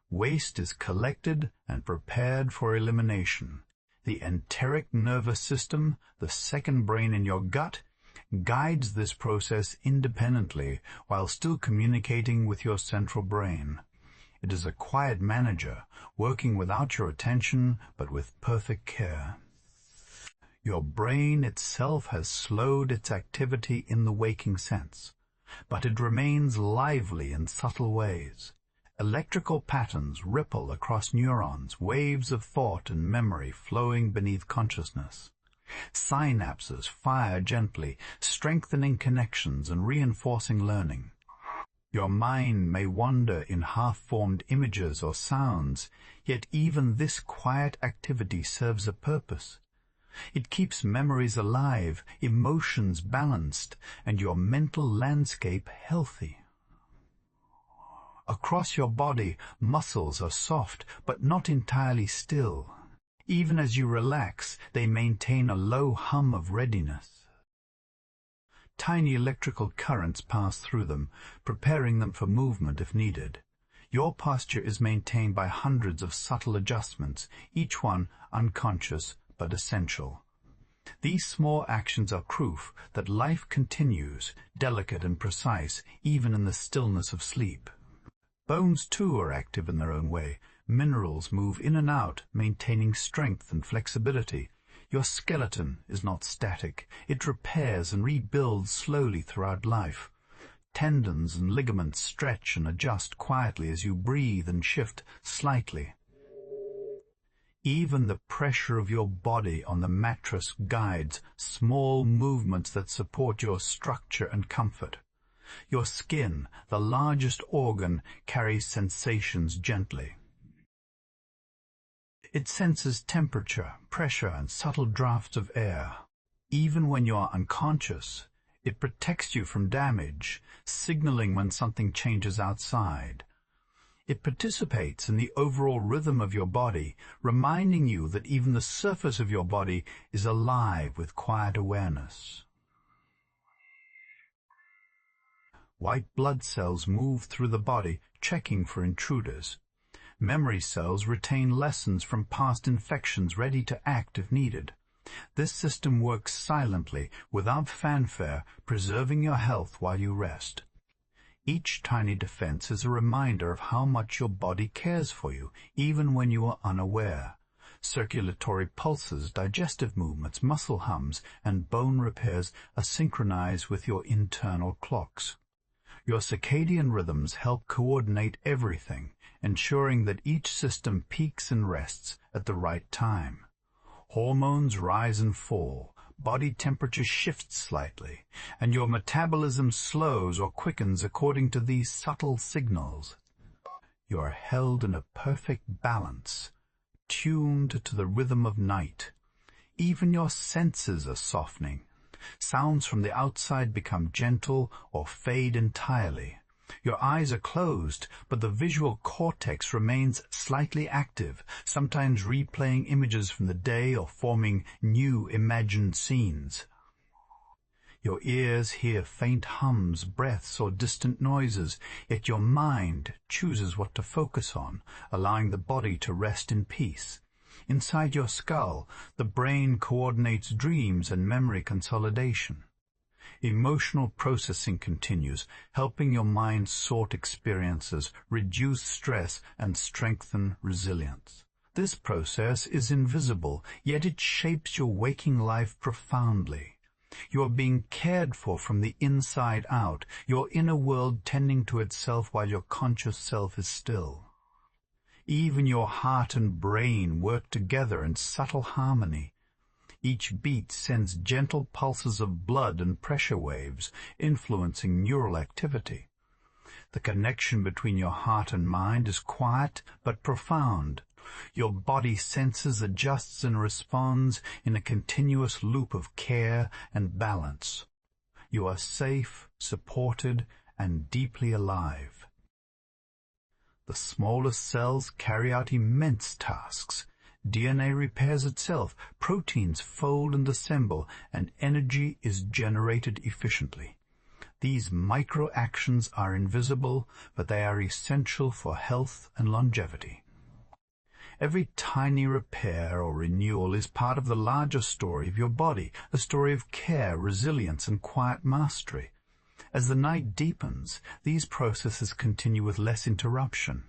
Waste is collected and prepared for elimination. The enteric nervous system, the second brain in your gut, guides this process independently while still communicating with your central brain. It is a quiet manager, working without your attention, but with perfect care. Your brain itself has slowed its activity in the waking sense, but it remains lively in subtle ways. Electrical patterns ripple across neurons, waves of thought and memory flowing beneath consciousness. Synapses fire gently, strengthening connections and reinforcing learning. Your mind may wander in half-formed images or sounds, yet even this quiet activity serves a purpose. It keeps memories alive, emotions balanced, and your mental landscape healthy. Across your body, muscles are soft, but not entirely still. Even as you relax, they maintain a low hum of readiness. Tiny electrical currents pass through them, preparing them for movement if needed. Your posture is maintained by hundreds of subtle adjustments, each one unconscious but essential. These small actions are proof that life continues, delicate and precise, even in the stillness of sleep. Bones, too, are active in their own way. Minerals move in and out, maintaining strength and flexibility. Your skeleton is not static. It repairs and rebuilds slowly throughout life. Tendons and ligaments stretch and adjust quietly as you breathe and shift slightly. Even the pressure of your body on the mattress guides small movements that support your structure and comfort. Your skin, the largest organ, carries sensations gently. It senses temperature, pressure, and subtle drafts of air. Even when you are unconscious, it protects you from damage, signaling when something changes outside. It participates in the overall rhythm of your body, reminding you that even the surface of your body is alive with quiet awareness. White blood cells move through the body, checking for intruders. Memory cells retain lessons from past infections, ready to act if needed. This system works silently, without fanfare, preserving your health while you rest. Each tiny defense is a reminder of how much your body cares for you, even when you are unaware. Circulatory pulses, digestive movements, muscle hums, and bone repairs are synchronized with your internal clocks. Your circadian rhythms help coordinate everything, ensuring that each system peaks and rests at the right time. Hormones rise and fall. Body temperature shifts slightly, and your metabolism slows or quickens according to these subtle signals. You are held in a perfect balance, tuned to the rhythm of night. Even your senses are softening. Sounds from the outside become gentle or fade entirely. Your eyes are closed, but the visual cortex remains slightly active, sometimes replaying images from the day or forming new imagined scenes. Your ears hear faint hums, breaths, or distant noises, yet your mind chooses what to focus on, allowing the body to rest in peace. Inside your skull, the brain coordinates dreams and memory consolidation. Emotional processing continues, helping your mind sort experiences, reduce stress, and strengthen resilience. This process is invisible, yet it shapes your waking life profoundly. You are being cared for from the inside out, your inner world tending to itself while your conscious self is still. Even your heart and brain work together in subtle harmony. Each beat sends gentle pulses of blood and pressure waves, influencing neural activity. The connection between your heart and mind is quiet but profound. Your body senses, adjusts, and responds in a continuous loop of care and balance. You are safe, supported, and deeply alive. The smallest cells carry out immense tasks. DNA repairs itself, proteins fold and assemble, and energy is generated efficiently. These micro-actions are invisible, but they are essential for health and longevity. Every tiny repair or renewal is part of the larger story of your body, a story of care, resilience, and quiet mastery. As the night deepens, these processes continue with less interruption.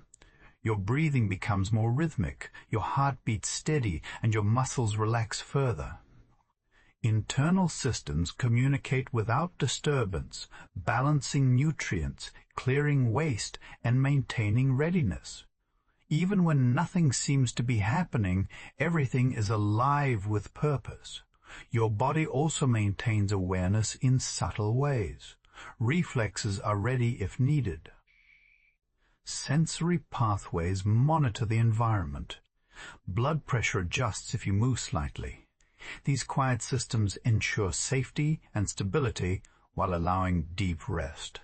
Your breathing becomes more rhythmic, your heart beats steady, and your muscles relax further. Internal systems communicate without disturbance, balancing nutrients, clearing waste, and maintaining readiness. Even when nothing seems to be happening, everything is alive with purpose. Your body also maintains awareness in subtle ways. Reflexes are ready if needed. Sensory pathways monitor the environment. Blood pressure adjusts if you move slightly. These quiet systems ensure safety and stability while allowing deep rest.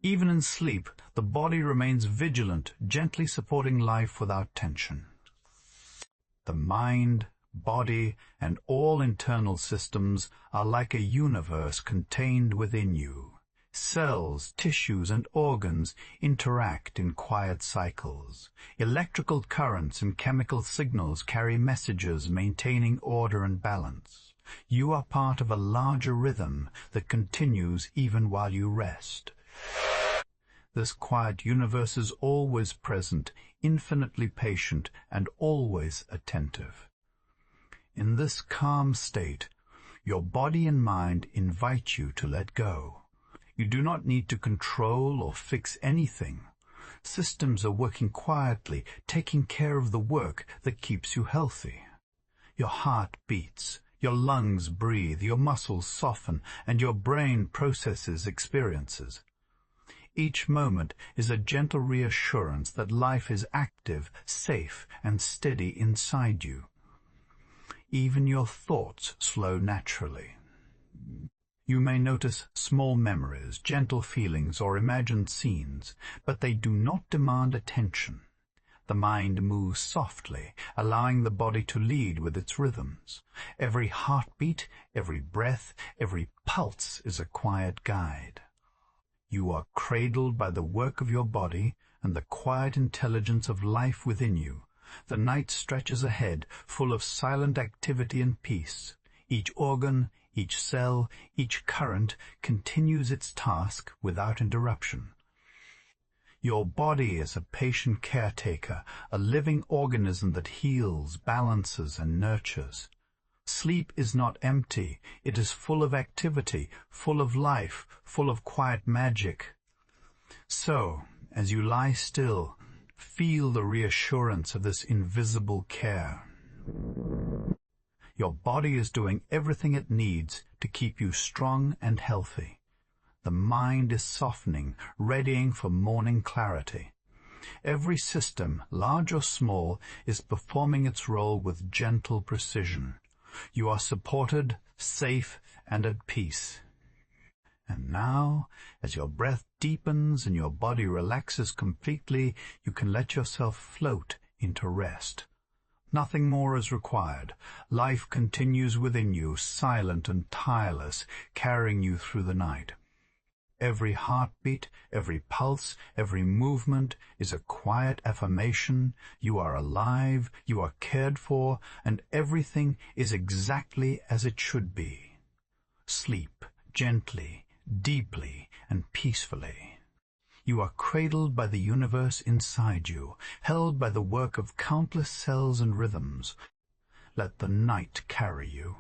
Even in sleep, the body remains vigilant, gently supporting life without tension. The mind, body, and all internal systems are like a universe contained within you. Cells, tissues, and organs interact in quiet cycles. Electrical currents and chemical signals carry messages, maintaining order and balance. You are part of a larger rhythm that continues even while you rest. This quiet universe is always present, infinitely patient, and always attentive. In this calm state, your body and mind invite you to let go. You do not need to control or fix anything. Systems are working quietly, taking care of the work that keeps you healthy. Your heart beats, your lungs breathe, your muscles soften, and your brain processes experiences. Each moment is a gentle reassurance that life is active, safe, and steady inside you. Even your thoughts flow naturally. You may notice small memories, gentle feelings, or imagined scenes, but they do not demand attention. The mind moves softly, allowing the body to lead with its rhythms. Every heartbeat, every breath, every pulse is a quiet guide. You are cradled by the work of your body and the quiet intelligence of life within you. The night stretches ahead, full of silent activity and peace. Each organ, each cell, each current continues its task without interruption. Your body is a patient caretaker, a living organism that heals, balances, and nurtures. Sleep is not empty. It is full of activity, full of life, full of quiet magic. So, as you lie still, feel the reassurance of this invisible care. Your body is doing everything it needs to keep you strong and healthy. The mind is softening, readying for morning clarity. Every system, large or small, is performing its role with gentle precision. You are supported, safe, and at peace. And now, as your breath deepens and your body relaxes completely, you can let yourself float into rest. Nothing more is required. Life continues within you, silent and tireless, carrying you through the night. Every heartbeat, every pulse, every movement is a quiet affirmation. You are alive, you are cared for, and everything is exactly as it should be. Sleep gently, deeply, and peacefully. You are cradled by the universe inside you, held by the work of countless cells and rhythms. Let the night carry you.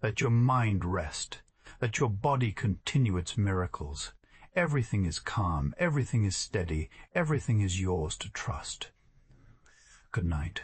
Let your mind rest. Let your body continue its miracles. Everything is calm, everything is steady, everything is yours to trust. Good night.